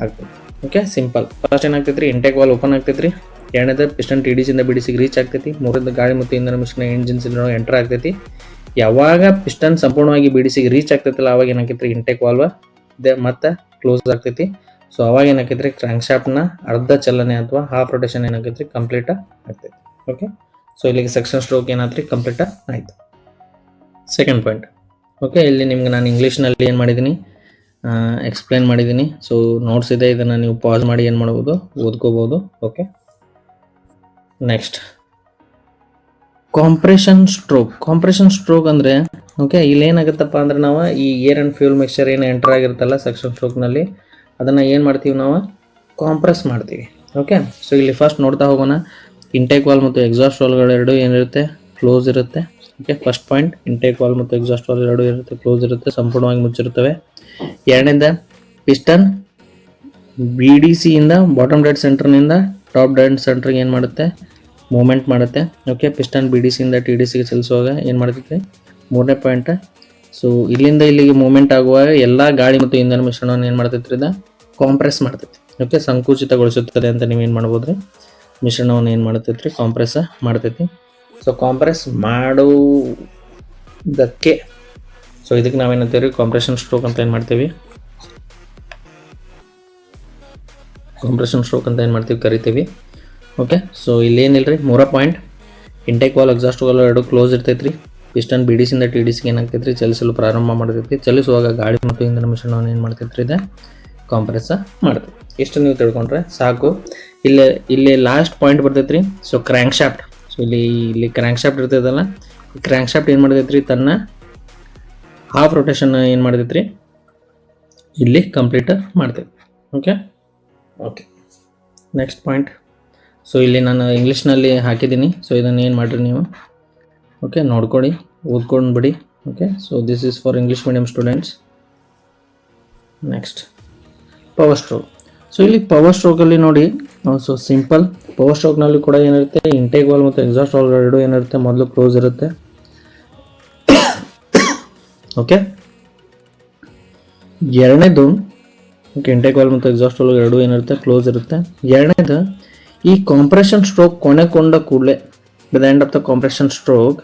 ಆಗ್ತೈತಿ. Okay, simple. ಫಸ್ಟ್ ಏನಾಗ್ತೈತ್ರಿ, ಇಂಟೇಕ್ ವಾಲ್ವ್ ಓಪನ್ ಆಗ್ತೈತ್ರಿ. ಎರಡನೇದು ಪಿಸ್ಟನ್ TDC ಇಂದ BDCಗೆ ರೀಚ್ ಆಗ್ತೈತಿ. ಮೂರನೇದು ಗಾಳಿ ಮತ್ತು ಇಂಧನ ಮಿಶ್ರಣ ಇಂಜಿನ್ ಸಿಲಿಂಡರ್ ಎಂಟರ್ ಆಗ್ತೈತಿ. ಯಾವಾಗ ಪಿಸ್ಟನ್ ಸಂಪೂರ್ಣವಾಗಿ BDCಗೆ ರೀಚ್ ಆಗ್ತೈತಿಲ್ಲ ಅವಾಗ ಏನಾಕೈತ್ರಿ, ಇಂಟೇಕ್ ವಾಲ್ವ್ ಮತ್ತೆ ಕ್ಲೋಸ್ ಆಗ್ತೈತಿ. ಸೊ ಅವಾಗ ಏನಾಕೈತ್ರಿ, ಕ್ರ್ಯಾಂಕ್ ಶಾಫ್ಟ್ನ ಅರ್ಧ ಚಲನೆ ಅಥವಾ ಹಾಫ್ ರೊಟೇಷನ್ ಏನಾಕೈತ್ರಿ, ಕಂಪ್ಲೀಟ್ ಆಗ್ತೈತಿ. ಓಕೆ, ಸೊ ಇಲ್ಲಿಗೆ ಸೆಕ್ಷನ್ ಸ್ಟ್ರೋಕ್ ಏನಾದ್ರಿ, ಕಂಪ್ಲೀಟ್ ಆಯ್ತು. Second point. ಓಕೆ, ಇಲ್ಲಿ ನಿಮ್ಗೆ ನಾನು ಇಂಗ್ಲೀಷ್ನಲ್ಲಿ ಏನು ಮಾಡಿದ್ದೀನಿ, ಎಕ್ಸ್ಪ್ಲೇನ್ ಮಾಡಿದ್ದೀನಿ. ಸೊ ನೋಟ್ಸ್ ಇದೆ, ಇದನ್ನು ನೀವು ಪಾಸ್ ಮಾಡಿ ಏನು ಮಾಡ್ಬೋದು, ಓದ್ಕೋಬೋದು. ಓಕೆ, ನೆಕ್ಸ್ಟ್ ಕಾಂಪ್ರೆಷನ್ ಸ್ಟ್ರೋಕ್ ಅಂದರೆ ಓಕೆ, ಇಲ್ಲಿ ಏನಾಗುತ್ತಪ್ಪ ಅಂದ್ರೆ ನಾವು ಈ ಏರ್ ಆ್ಯಂಡ್ ಫ್ಯೂಲ್ ಮಿಕ್ಸ್ಚರ್ ಏನು ಎಂಟರ್ ಆಗಿರುತ್ತಲ್ಲ ಸೆಕ್ಷನ್ ಸ್ಟ್ರೋಕ್ನಲ್ಲಿ, ಅದನ್ನು ಏನು ಮಾಡ್ತೀವಿ, ನಾವು ಕಾಂಪ್ರೆಸ್ ಮಾಡ್ತೀವಿ. ಓಕೆ, ಸೊ ಇಲ್ಲಿ ಫಸ್ಟ್ ನೋಡ್ತಾ ಹೋಗೋಣ. ಇಂಟೇಕ್ ವಾಲ್ವ್ ಮತ್ತು ಎಕ್ಸಾಸ್ಟ್ ವಾಲ್ವ್ಗಳು ಎರಡು ಏನಿರುತ್ತೆ, ಕ್ಲೋಸ್ ಇರುತ್ತೆ. Okay, first point, intake valve ಮತ್ತು ಎಕ್ಸಾಸ್ಟ್ ವಾಲ್ವ್ ಎರಡು ಇರುತ್ತೆ, ಕ್ಲೋಸ್ ಇರುತ್ತೆ, ಸಂಪೂರ್ಣವಾಗಿ ಮುಚ್ಚಿರುತ್ತವೆ. ಎರಡನೇದ ಪಿಸ್ಟನ್ BDC ಇಂದ ಬಾಟಮ್ ಡೆಡ್ ಸೆಂಟರ್ನಿಂದ ಟಾಪ್ ಡೆಡ್ ಸೆಂಟರ್ಗೆ ಏನು ಮಾಡುತ್ತೆ, ಮೂವ್ಮೆಂಟ್ ಮಾಡುತ್ತೆ. ಓಕೆ, ಪಿಸ್ಟನ್ BDC ಇಂದ TDCಗೆ ಚಲಿಸುವಾಗ ಏನು ಮಾಡ್ತೈತೆ, ಮೂರನೇ ಪಾಯಿಂಟ್. ಸೊ ಇಲ್ಲಿಂದ ಇಲ್ಲಿಗೆ ಮೂವ್ಮೆಂಟ್ ಆಗುವಾಗ ಎಲ್ಲ ಗಾಳಿ ಮತ್ತು ಇಂಧನ ಮಿಶ್ರಣವನ್ನು ಏನು ಮಾಡ್ತೈತ್ರಿ, ಇದು ಕಾಂಪ್ರೆಸ್ ಮಾಡ್ತೈತಿ. ಓಕೆ, ಸಂಕುಚಿತಗೊಳಿಸುತ್ತದೆ ಅಂತ ನೀವೇನು ಮಾಡ್ಬೋದ್ರಿ, ಮಿಶ್ರಣವನ್ನು ಏನು ಮಾಡ್ತೈತ್ರಿ, ಕಾಂಪ್ರೆಸ್ ಮಾಡ್ತೈತಿ. ಸೊ ಕಾಂಪ್ರೆಸ್ ಮಾಡೋದಕ್ಕೆ, ಸೊ ಇದಕ್ಕೆ ನಾವೇನಂತೀವಿ, ಕಾಂಪ್ರೆಷನ್ ಸ್ಟ್ರೋಕ್ ಅಂತ ಏನು ಮಾಡ್ತೀವಿ, ಕರಿತೀವಿ. ಓಕೆ, ಸೊ ಇಲ್ಲಿ ಏನಿಲ್ಲರಿ, ಮೂರ point. Intake valve exhaust valve ಎರಡು ಕ್ಲೋಸ್ ಇರ್ತೈತ್ರಿ. ಪಿಸ್ಟನ್ BDC ಇಂದ TDCಗೆ ಏನಾಗ್ತೈತ್ರಿ, ಚಲಿಸಲು ಪ್ರಾರಂಭ ಮಾಡ್ತೈತಿ. ಚಲಿಸುವಾಗ ಗಾಳಿ ಮತ್ತು ಇಂಧನ ಮಿಶ್ರಣವನ್ನು ಏನು ಮಾಡ್ತೈತ್ರಿ, ಇದೆ ಕಾಂಪ್ರೆಸ್ ಮಾಡ್ತೈತಿ. ಇಷ್ಟು ನೀವು ತಿಳ್ಕೊಂಡ್ರೆ ಸಾಕು. ಇಲ್ಲಿ ಲಾಸ್ಟ್ ಪಾಯಿಂಟ್ ಬರ್ತೈತ್ರಿ. So crank shaft. ಸೊ ಇಲ್ಲಿ ಕ್ರ್ಯಾಂಕ್ ಶಾಫ್ಟ್ ಇರ್ತೈತಲ್ಲ, ಕ್ರ್ಯಾಂಕ್ ಶಾಫ್ಟ್ ಏನು ಮಾಡ್ತೈತ್ರಿ, ತನ್ನ ಹಾಫ್ ರೊಟೇಷನ್ ಏನು ಮಾಡ್ತೈತ್ರಿ, ಇಲ್ಲಿ ಕಂಪ್ಲೀಟ್ ಮಾಡ್ತೈತಿ. Okay, next point. ಸೊ ಇಲ್ಲಿ ನಾನು ಇಂಗ್ಲೀಷ್ನಲ್ಲಿ ಹಾಕಿದ್ದೀನಿ. ಸೊ ಇದನ್ನು ಏನು ಮಾಡಿರಿ ನೀವು, ಓಕೆ, ನೋಡ್ಕೊಳ್ಳಿ, ಓದ್ಕೊಂಡು ಬಿಡಿ. Okay, so this is for English medium students. Next power stroke. So ಇಲ್ಲಿ ಪವರ್ ಸ್ಟ್ರೋಕಲ್ಲಿ ನೋಡಿ, ಸೊ ಸಿಂಪಲ್. ಪವರ್ ಸ್ಟ್ರೋಕ್ನಲ್ಲಿ ಕೂಡ ಏನಿರುತ್ತೆ, ಇಂಟೇಕ್ ವಾಲ್ವ್ ಮತ್ತು ಎಕ್ಸಾಸ್ಟ್ ವಾಲ್ವ್ ಎರಡು ಏನಿರುತ್ತೆ, ಮೊದಲು ಕ್ಲೋಸ್ ಇರುತ್ತೆ. ಓಕೆ, ಎರಡನೇದು ಇಂಟೇಕ್ ವಾಲ್ವ್ ಮತ್ತು ಎಕ್ಸಾಸ್ಟ್ ವಾಲ್ವ್ ಎರಡು ಏನಿರುತ್ತೆ, ಕ್ಲೋಸ್ ಇರುತ್ತೆ. ಎರಡನೇದು, ಈ ಕಾಂಪ್ರೆಷನ್ ಸ್ಟ್ರೋಕ್ ಕೊನೆಗೊಂಡ ಕೂಡಲೇ, by the end of the compression stroke,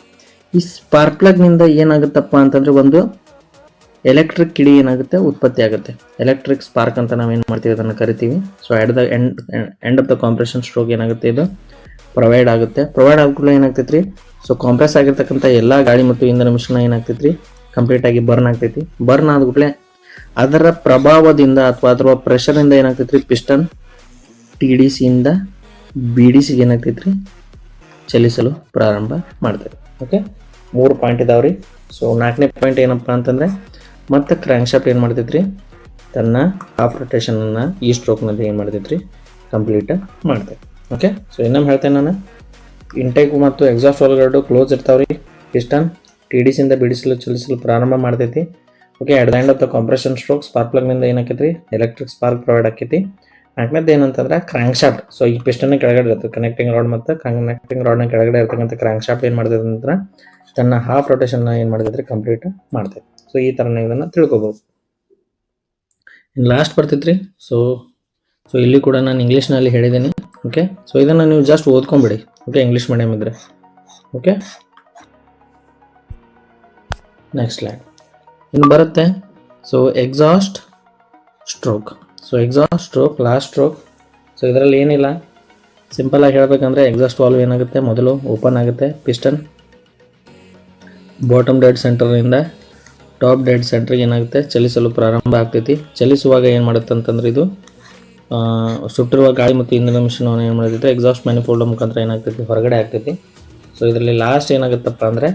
ಈ ಸ್ಪಾರ್ಕ್ ಪ್ಲಗ್ನಿಂದ ಏನಾಗುತ್ತಪ್ಪ ಅಂತಂದರೆ ಒಂದು ಎಲೆಕ್ಟ್ರಿಕ್ ಕಿಡಿ ಏನಾಗುತ್ತೆ ಉತ್ಪತ್ತಿ ಆಗುತ್ತೆ. ಎಲೆಕ್ಟ್ರಿಕ್ ಸ್ಪಾರ್ಕ್ ಅಂತ ನಾವೇನು ಮಾಡ್ತೀವಿ ಅದನ್ನು ಕರಿತೀವಿ. So at the end of the compression stroke ಏನಾಗುತ್ತೆ ಇದು ಪ್ರೊವೈಡ್ ಆಗುತ್ತೆ. ಪ್ರೊವೈಡ್ ಆದ್ಮೇಲೆ ಏನಾಗ್ತೈತಿ ರೀ, ಸೊ ಕಾಂಪ್ರೆಸ್ ಆಗಿರ್ತಕ್ಕಂಥ ಎಲ್ಲ ಗಾಳಿ ಮತ್ತು ಇಂಧನ ಮಿಶ್ರಣ ಏನಾಗ್ತೈತಿ ರೀ ಕಂಪ್ಲೀಟ್ ಆಗಿ ಬರ್ನ್ ಆಗ್ತೈತಿ. ಬರ್ನ್ ಆದ್ಮೇಲೆ ಅದರ ಪ್ರಭಾವದಿಂದ ಅಥವಾ ಅದರ ಪ್ರೆಷರಿಂದ ಏನಾಗ್ತೈತಿ ರೀ ಪಿಸ್ಟನ್ TDC ಇಂದ BDC ಏನಾಗ್ತೈತಿ ರೀ ಚಲಿಸಲು ಪ್ರಾರಂಭ ಮಾಡ್ತೇವೆ. ಓಕೆ, 3 ಪಾಯಿಂಟ್ ಇದಾವ್ರಿ. ಸೊ 4ನೇ ಪಾಯಿಂಟ್ ಏನಪ್ಪ ಅಂತಂದ್ರೆ ಮತ್ತೆ ಕ್ರ್ಯಾಂಕ್ ಶಾಫ್ಟ್ ಏನು ಮಾಡ್ತೈತ್ರಿ ತನ್ನ ಹಾಫ್ ರೊಟೇಷನ್ ಅನ್ನ ಈ ಸ್ಟ್ರೋಕ್ನಲ್ಲಿ ಏನು ಮಾಡ್ತೈತ್ರಿ ಕಂಪ್ಲೀಟ್ ಮಾಡ್ತೇವೆ. ಓಕೆ, ಸೊ ಇನ್ನೊಮ್ಮೆ ಹೇಳ್ತೇನೆ ನಾನು, ಇಂಟೇಕ್ ಮತ್ತು ಎಕ್ಸಾಸ್ಟ್ ವಾಲ್ವ್ ಕ್ಲೋಸ್ ಇರ್ತಾವ್ರಿ. ಪಿಸ್ಟನ್ TDC ಇಂದ BDC ಚಲಿಸಲು ಪ್ರಾರಂಭ ಮಾಡ್ತೈತಿ. Okay, at the end of the compression stroke spark ಪ್ಲಗ್ನಿಂದ ಏನಾಕೈತಿ ಎಲೆಕ್ಟ್ರಿಕ್ ಸ್ಪಾರ್ಕ್ ಪ್ರೊವೈಡ್ ಆಕೈತಿ. 4ನೇದು ಏನಂತಂದ್ರೆ ಕ್ರ್ಯಾಂಕ್ ಶಾಫ್ಟ್. ಸೊ ಈ ಪಿಸ್ಟನ್ ಕೆಳಗಡೆ ಇರುತ್ತೆ ಕನೆಕ್ಟಿಂಗ್ ರಾಡ್ ಮತ್ತು ಕನೆಕ್ಟಿಂಗ್ ರಾಡ್ನ ಕೆಳಗಡೆ ಇರ್ತಕ್ಕಂಥ ಕ್ರ್ಯಾಂಕ್ ಶಾಫ್ಟ್ ಏನು ಮಾಡ್ತೈತೆ ಅಂದ್ರೆ ತನ್ನ ಹಾಫ್ ರೊಟೇಷನ್ ಏನು ಮಾಡ್ತೈತ್ರಿ ಕಂಪ್ಲೀಟ್ ಮಾಡ್ತೈತೆ. ಸೊ ಈ ಥರ ನೀವು ಇದನ್ನು ತಿಳ್ಕೊಬೋದು. ಇನ್ನು ಲಾಸ್ಟ್ ಬರ್ತೈತ್ರಿ. ಸೊ ಇಲ್ಲಿ ಕೂಡ ನಾನು ಇಂಗ್ಲೀಷ್ನಲ್ಲಿ ಹೇಳಿದ್ದೀನಿ. ಓಕೆ, ಸೊ ಇದನ್ನು ನೀವು ಜಸ್ಟ್ ಓದ್ಕೊಂಬಿಡಿ. ಓಕೆ, ಇಂಗ್ಲೀಷ್ ಮೀಡಿಯಮ್ ಇದ್ರೆ. ಓಕೆ, ನೆಕ್ಸ್ಟ್ ಸ್ಲೈಡ್ ಇನ್ನು ಬರುತ್ತೆ. So exhaust stroke. So exhaust stroke last stroke. So ಇದರಲ್ಲಿ ಏನಿಲ್ಲ, ಸಿಂಪಲ್ ಆಗಿ ಹೇಳ್ಬೇಕಂದ್ರೆ ಎಕ್ಸಾಸ್ಟ್ ವಾಲ್ವ್ ಏನಾಗುತ್ತೆ ಮೊದಲು ಓಪನ್ ಆಗುತ್ತೆ. ಪಿಸ್ಟನ್ ಬಾಟಮ್ ಡೆಡ್ ಸೆಂಟರ್ನಿಂದ ಟಾಪ್ ಡೆಡ್ ಸೆಂಟ್ರಿಗೆ ಏನಾಗುತ್ತೆ ಚಲಿಸಲು ಪ್ರಾರಂಭ ಆಗ್ತೈತಿ. ಚಲಿಸುವಾಗ ಏನು ಮಾಡುತ್ತೆ ಅಂತಂದ್ರೆ ಇದು ಸುಟ್ಟಿರುವ ಗಾಳಿ ಮತ್ತು ಇಂಧನ ಮಿಶ್ರಣವನ್ನು ಏನು ಮಾಡ್ತೈತೆ ಎಕ್ಸಾಸ್ಟ್ ಮ್ಯಾನಿಫೋಲ್ಡ್ ಮುಖಾಂತರ ಏನಾಗ್ತೈತಿ ಹೊರಗಡೆ ಆಗ್ತೈತಿ. ಸೊ ಇದರಲ್ಲಿ ಲಾಸ್ಟ್ ಏನಾಗುತ್ತಪ್ಪ ಅಂದರೆ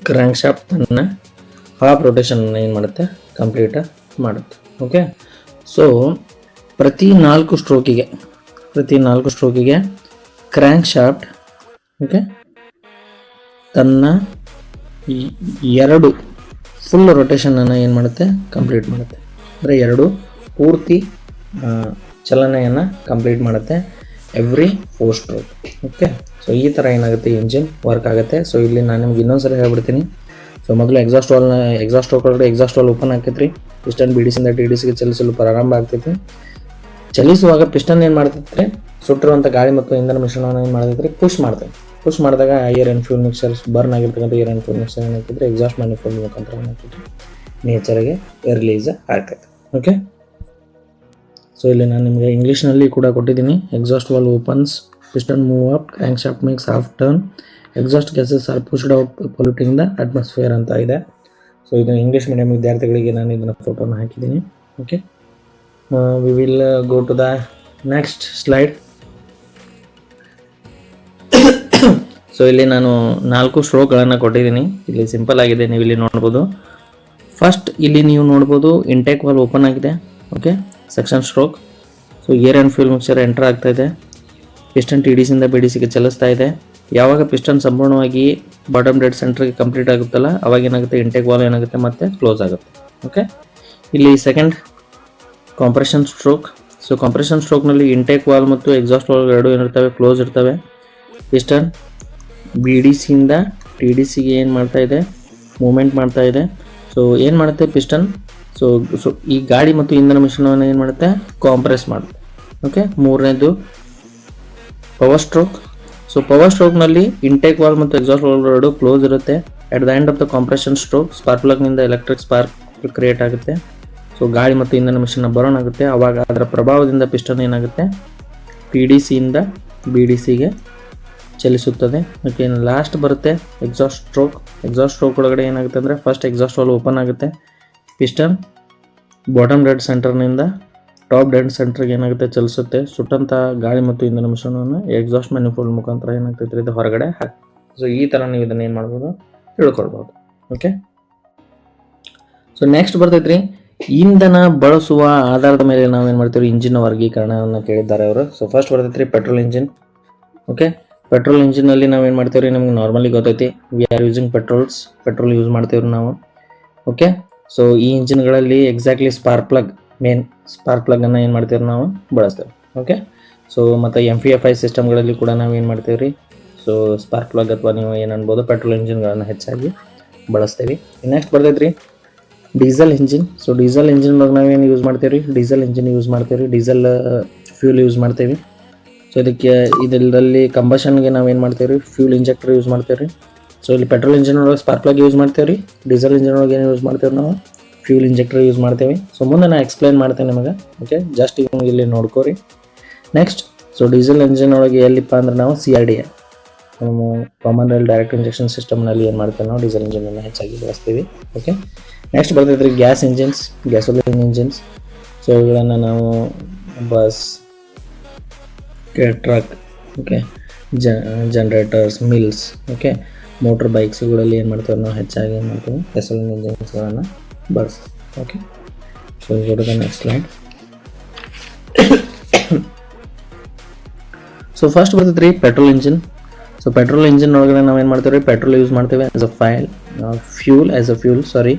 ಕ್ರ್ಯಾಂಕ್ ಶಾಫ್ಟ್ ಅನ್ನ ಹಾಫ್ ರೊಟೇಷನ್ ಏನು ಮಾಡುತ್ತೆ ಕಂಪ್ಲೀಟ್ ಮಾಡುತ್ತೆ. ಓಕೆ, ಸೊ ಪ್ರತಿ 4 ಸ್ಟ್ರೋಕಿಗೆ ಕ್ರ್ಯಾಂಕ್ ಶಾಫ್ಟ್ ಓಕೆ ತನ್ನ 2 ಫುಲ್ ರೊಟೇಷನನ್ನು ಏನು ಮಾಡುತ್ತೆ ಕಂಪ್ಲೀಟ್ ಮಾಡುತ್ತೆ. ಅಂದರೆ 2 ಪೂರ್ತಿ ಚಲನೆಯನ್ನು ಕಂಪ್ಲೀಟ್ ಮಾಡುತ್ತೆ ಎವ್ರಿ 4 ಸ್ಟ್ರೋಕ್. ಓಕೆ, ಸೊ ಈ ಥರ ಏನಾಗುತ್ತೆ ಇಂಜಿನ್ ವರ್ಕ್ ಆಗುತ್ತೆ. ಸೊ ಇಲ್ಲಿ ನಾನು ನಿಮ್ಗೆ ಇನ್ನೊಂದ್ಸರಿ ಹೇಳ್ಬಿಡ್ತೀನಿ. ಸೊ ಮೊದಲು ಎಕ್ಸಾಸ್ಟ್ ಸ್ಟ್ರೋಕ್ ಒಳಗಡೆ ಎಕ್ಸಾಸ್ಟ್ ವಾಲ್ವ್ ಓಪನ್ ಆಗ್ತೈತ್ರಿ. ಪಿಸ್ಟನ್ BDC ಇಂದ TDCಗೆ ಚಲಿಸಲು ಪ್ರಾರಂಭ ಆಗ್ತೈತಿ. ಚಲಿಸುವಾಗ ಪಿಸ್ಟನ್ ಏನು ಮಾಡ್ತೈತ್ರಿ ಸುಟ್ಟಿರುವಂಥ ಗಾಳಿ ಮತ್ತು ಇಂಧನ ಮಿಶ್ರಣವನ್ನು ಏನು ಮಾಡ್ತೈತ್ರಿ ಪುಷ್ ಮಾಡಿದಾಗ air and fuel mixer burn ಆಗಿರ್ತಕ್ಕಂಥ ಏರ್ ಆ್ಯಂಡ್ ಫ್ಯೂಲ್ ಮಿಕ್ಸರ್ ಏನಾಗ್ತೈತ್ರಿ ಎಕ್ಸಾಸ್ಟ್ ಮ್ಯಾನಿಫೋಲ್ಡ್ ಮುಖಾಂತರ ಏನಾಗ್ತೈತಿ ನೇಚರ್ಗೆ ರಿಲೀಸ್ ಆಗ್ತೈತೆ. ಓಕೆ, ಸೊ ಇಲ್ಲಿ ನಾನು ನಿಮಗೆ ಇಂಗ್ಲೀಷ್ನಲ್ಲಿ ಕೂಡ ಕೊಟ್ಟಿದ್ದೀನಿ. Exhaust valve opens, piston move up, crank shaft makes half turn, exhaust gases are pushed out polluting the atmosphere ಅಂತ ಇದೆ. ಸೊ ಇದು ಇಂಗ್ಲೀಷ್ ಮೀಡಿಯಂ ವಿದ್ಯಾರ್ಥಿಗಳಿಗೆ ನಾನು ಇದನ್ನು ಫೋಟೋನ ಹಾಕಿದ್ದೀನಿ. Okay, we will go to the next slide. So ಇಲ್ಲಿ ನಾನು 4 ಸ್ಟ್ರೋಕ್ಗಳನ್ನು ಕೊಟ್ಟಿದ್ದೀನಿ. ಇಲ್ಲಿ ಸಿಂಪಲ್ ಆಗಿದೆ, ನೀವು ಇಲ್ಲಿ ನೋಡ್ಬೋದು. ಫಸ್ಟ್ ಇಲ್ಲಿ ನೀವು ನೋಡ್ಬೋದು ಇಂಟೇಕ್ ವಾಲ್ವ್ ಓಪನ್ ಆಗಿದೆ. Okay, section stroke. So air and fuel mixer enter ಆಗ್ತಾ ಇದೆ. ಪಿಸ್ಟನ್ TDC ಇಂದ BDCಗೆ ಚಲಿಸ್ತಾ ಇದೆ. ಯಾವಾಗ ಪಿಸ್ಟನ್ ಸಂಪೂರ್ಣವಾಗಿ ಬಾಟಮ್ ಡೆಡ್ ಸೆಂಟ್ರಿಗೆ ಕಂಪ್ಲೀಟ್ ಆಗುತ್ತಲ್ಲ ಅವಾಗ ಏನಾಗುತ್ತೆ ಇಂಟೇಕ್ ವಾಲ್ವ್ ಏನಾಗುತ್ತೆ ಮತ್ತೆ ಕ್ಲೋಸ್ ಆಗುತ್ತೆ. ಓಕೆ, ಇಲ್ಲಿ second compression stroke. So compression ಸ್ಟ್ರೋಕ್ನಲ್ಲಿ ಇಂಟೇಕ್ ವಾಲ್ವ್ ಮತ್ತು ಎಕ್ಸಾಸ್ಟ್ ವಾಲ್ವ್ ಎರಡು ಏನಿರ್ತವೆ ಕ್ಲೋಸ್ ಇರ್ತವೆ. ಪಿಸ್ಟನ್ BDC ಇಂದ TDCಗೆ ಏನು ಮಾಡ್ತಾ ಇದೆ ಮೂವ್ಮೆಂಟ್ ಮಾಡ್ತಾ ಇದೆ. ಸೊ ಏನು ಮಾಡುತ್ತೆ ಪಿಸ್ಟನ್ ಸೊ ಈ ಗಾಳಿ ಮತ್ತು ಇಂಧನ ಮಿಶ್ರಣವನ್ನು ಏನು ಮಾಡುತ್ತೆ ಕಾಂಪ್ರೆಸ್ ಮಾಡುತ್ತೆ. ಓಕೆ, ಮೂರನೇದು ಪವರ್ ಸ್ಟ್ರೋಕ್. ಸೊ ಪವರ್ ಸ್ಟ್ರೋಕ್ನಲ್ಲಿ ಇಂಟೇಕ್ ವಾಲ್ವ್ ಮತ್ತು ಎಕ್ಸಾಸ್ಟ್ ವಾಲ್ವ್ ಎರಡು ಕ್ಲೋಸ್ ಇರುತ್ತೆ. At the end of the compression stroke spark ಪ್ಲಗ್ನಿಂದ ಎಲೆಕ್ಟ್ರಿಕ್ ಸ್ಪಾರ್ಕ್ ಕ್ರಿಯೇಟ್ ಆಗುತ್ತೆ. ಸೊ ಗಾಳಿ ಮತ್ತು ಇಂಧನ ಮಿಶ್ರಣ ಬರ್ನ್ ಆಗುತ್ತೆ. ಆವಾಗ ಅದರ ಪ್ರಭಾವದಿಂದ ಪಿಸ್ಟನ್ ಏನಾಗುತ್ತೆ TDC ಇಂದ BDCಗೆ ಚಲಿಸುತ್ತದೆ. ಓಕೆ, ಲಾಸ್ಟ್ ಬರುತ್ತೆ ಎಕ್ಸಾಸ್ಟ್ ಸ್ಟ್ರೋಕ್ ಒಳಗಡೆ ಏನಾಗುತ್ತೆ ಅಂದರೆ ಫಸ್ಟ್ ಎಕ್ಸಾಸ್ಟ್ ವಾಲ್ವ್ ಓಪನ್ ಆಗುತ್ತೆ. ಪಿಸ್ಟನ್ ಬಾಟಮ್ ಡೆಡ್ ಸೆಂಟರ್ನಿಂದ ಟಾಪ್ ಡೆಡ್ ಸೆಂಟರ್ಗೆ ಏನಾಗುತ್ತೆ ಚಲಿಸುತ್ತೆ. ಸುಟ್ಟಂಥ ಗಾಳಿ ಮತ್ತು ಇಂಧನ ಮಿಶ್ರಣವನ್ನು ಎಕ್ಸಾಸ್ಟ್ ಮ್ಯಾನಿಫೋಲ್ಡ್ ಮುಖಾಂತರ ಏನಾಗ್ತೈತೆ ಇದು ಹೊರಗಡೆ ಹಾಕಿ. ಸೊ ಈ ಥರ ನೀವು ಇದನ್ನು ಏನು ಮಾಡ್ಬೋದು ತಿಳ್ಕೊಳ್ಬೋದು. ಓಕೆ, ಸೊ ನೆಕ್ಸ್ಟ್ ಬರ್ತೈತ್ರಿ ಇಂಧನ ಬಳಸುವ ಆಧಾರದ ಮೇಲೆ ನಾವೇನು ಮಾಡ್ತೀವಿ ಇಂಜಿನ್ ವರ್ಗೀಕರಣವನ್ನು ಕೇಳಿದ್ದಾರೆ ಅವರು. ಸೊ ಫಸ್ಟ್ ಬರ್ತೈತ್ರಿ ಪೆಟ್ರೋಲ್ ಇಂಜಿನ್. ಓಕೆ, ಪೆಟ್ರೋಲ್ ಇಂಜಿನಲ್ಲಿ ನಾವೇನು ಮಾಡ್ತೀವಿ ನಮ್ಗೆ ನಾರ್ಮಲಿ ಗೊತ್ತೈತಿ V are using petrol use ಮಾಡ್ತೀವ್ರಿ ನಾವು. ಓಕೆ, ಸೊ ಈ ಇಂಜಿನ್ಗಳಲ್ಲಿ ಎಕ್ಸಾಕ್ಟ್ಲಿ ಸ್ಪಾರ್ಕ್ ಪ್ಲಗ್ ಅನ್ನು ಏನು ಮಾಡ್ತೀವಿ ನಾವು ಬಳಸ್ತೇವೆ. ಓಕೆ, ಸೊ ಮತ್ತು MPFI ಸಿಸ್ಟಮ್ಗಳಲ್ಲಿ ಕೂಡ ನಾವು ಏನು ಮಾಡ್ತೀವಿ ರೀ ಸೊ ಸ್ಪಾರ್ಕ್ ಪ್ಲಗ್ ಅಥವಾ ನೀವು ಏನು ಅನ್ಬೋದು ಪೆಟ್ರೋಲ್ ಇಂಜಿನ್ಗಳನ್ನು ಹೆಚ್ಚಾಗಿ ಬಳಸ್ತೇವೆ. ನೆಕ್ಸ್ಟ್ ಬರ್ತೈತ್ರಿ diesel engine. So diesel engine ಒಳಗೆ ನಾವೇನು ಯೂಸ್ ಮಾಡ್ತೀವಿ ರೀ ಡೀಸೆಲ್ ಇಂಜಿನ್ ಯೂಸ್ ಮಾಡ್ತೀವಿ, ಡೀಸೆಲ್ ಫ್ಯೂಲ್ ಯೂಸ್ ಮಾಡ್ತೀವಿ. ಸೊ ಇದರಲ್ಲಿ ಕಂಬಷನ್ಗೆ ನಾವೇನು ಮಾಡ್ತೀವಿ ರೀ ಫ್ಯೂಲ್ ಇಂಜೆಕ್ಟರ್ ಯೂಸ್ ಮಾಡ್ತೀವಿ ರೀ. ಸೊ ಇಲ್ಲಿ ಪೆಟ್ರೋಲ್ ಇಂಜಿನ್ ಒಳಗೆ ಸ್ಪಾರ್ಕ್ ಪ್ಲಗ್ ಯೂಸ್ ಮಾಡ್ತೇವೆ ರೀ. ಡೀಸೆಲ್ ಇಂಜಿನ್ ಒಳಗೆ ಏನು ಯೂಸ್ ಮಾಡ್ತೇವೆ ನಾವು, ಫ್ಯೂಲ್ ಇಂಜೆಕ್ಟರ್ ಯೂಸ್ ಮಾಡ್ತೇವೆ. ಸೊ ಮುಂದೆ ನಾನು ಎಕ್ಸ್ಪ್ಲೈನ್ ಮಾಡ್ತೇನೆ ನಿಮಗೆ. ಓಕೆ, ಜಸ್ಟ್ ಈಗ ಇಲ್ಲಿ ನೋಡ್ಕೋರಿ. ನೆಕ್ಸ್ಟ್, ಸೊ ಡೀಸೆಲ್ ಇಂಜಿನ್ ಒಳಗೆ ಎಲ್ಲಿಪ್ಪ ಅಂದ್ರೆ ನಾವು CRD, ನಾವು ಕಾಮನ್ ರೈಲ್ ಡೈರೆಕ್ಟ್ ಇಂಜೆಕ್ಷನ್ ಸಿಸ್ಟಮ್ನಲ್ಲಿ ಏನು ಮಾಡ್ತೇವೆ ನಾವು ಡೀಸೆಲ್ ಇಂಜಿನನ್ನು ಹೆಚ್ಚಾಗಿ ಬಳಸ್ತೀವಿ. ಓಕೆ, ನೆಕ್ಸ್ಟ್ ಬರ್ತೈತೆ ರೀ gas engines, gasoline engines. So ಇವುಗಳನ್ನು ನಾವು bus, truck, okay, generators, mills, okay, motor ಬೈಕ್ಸ್ಗಳಲ್ಲಿ ಏನು ಮಾಡ್ತೇವೆ ನಾವು ಹೆಚ್ಚಾಗಿ ಏನು ಮಾಡ್ತೀವಿ ಗ್ಯಾಸೋಲಿನ್ ಇಂಜಿನ್ಸ್ಗಳನ್ನು ಬಳಸ್ತೀವಿ. Okay, so go to the next slide. So first ಬರ್ತೈತೆ ರೀ petrol engine. So petrol engine ಒಳಗಡೆ ನಾವು ಏನು ಮಾಡ್ತೇವೆ ರೀ, ಪೆಟ್ರೋಲ್ ಯೂಸ್ ಮಾಡ್ತೇವೆ as a fuel.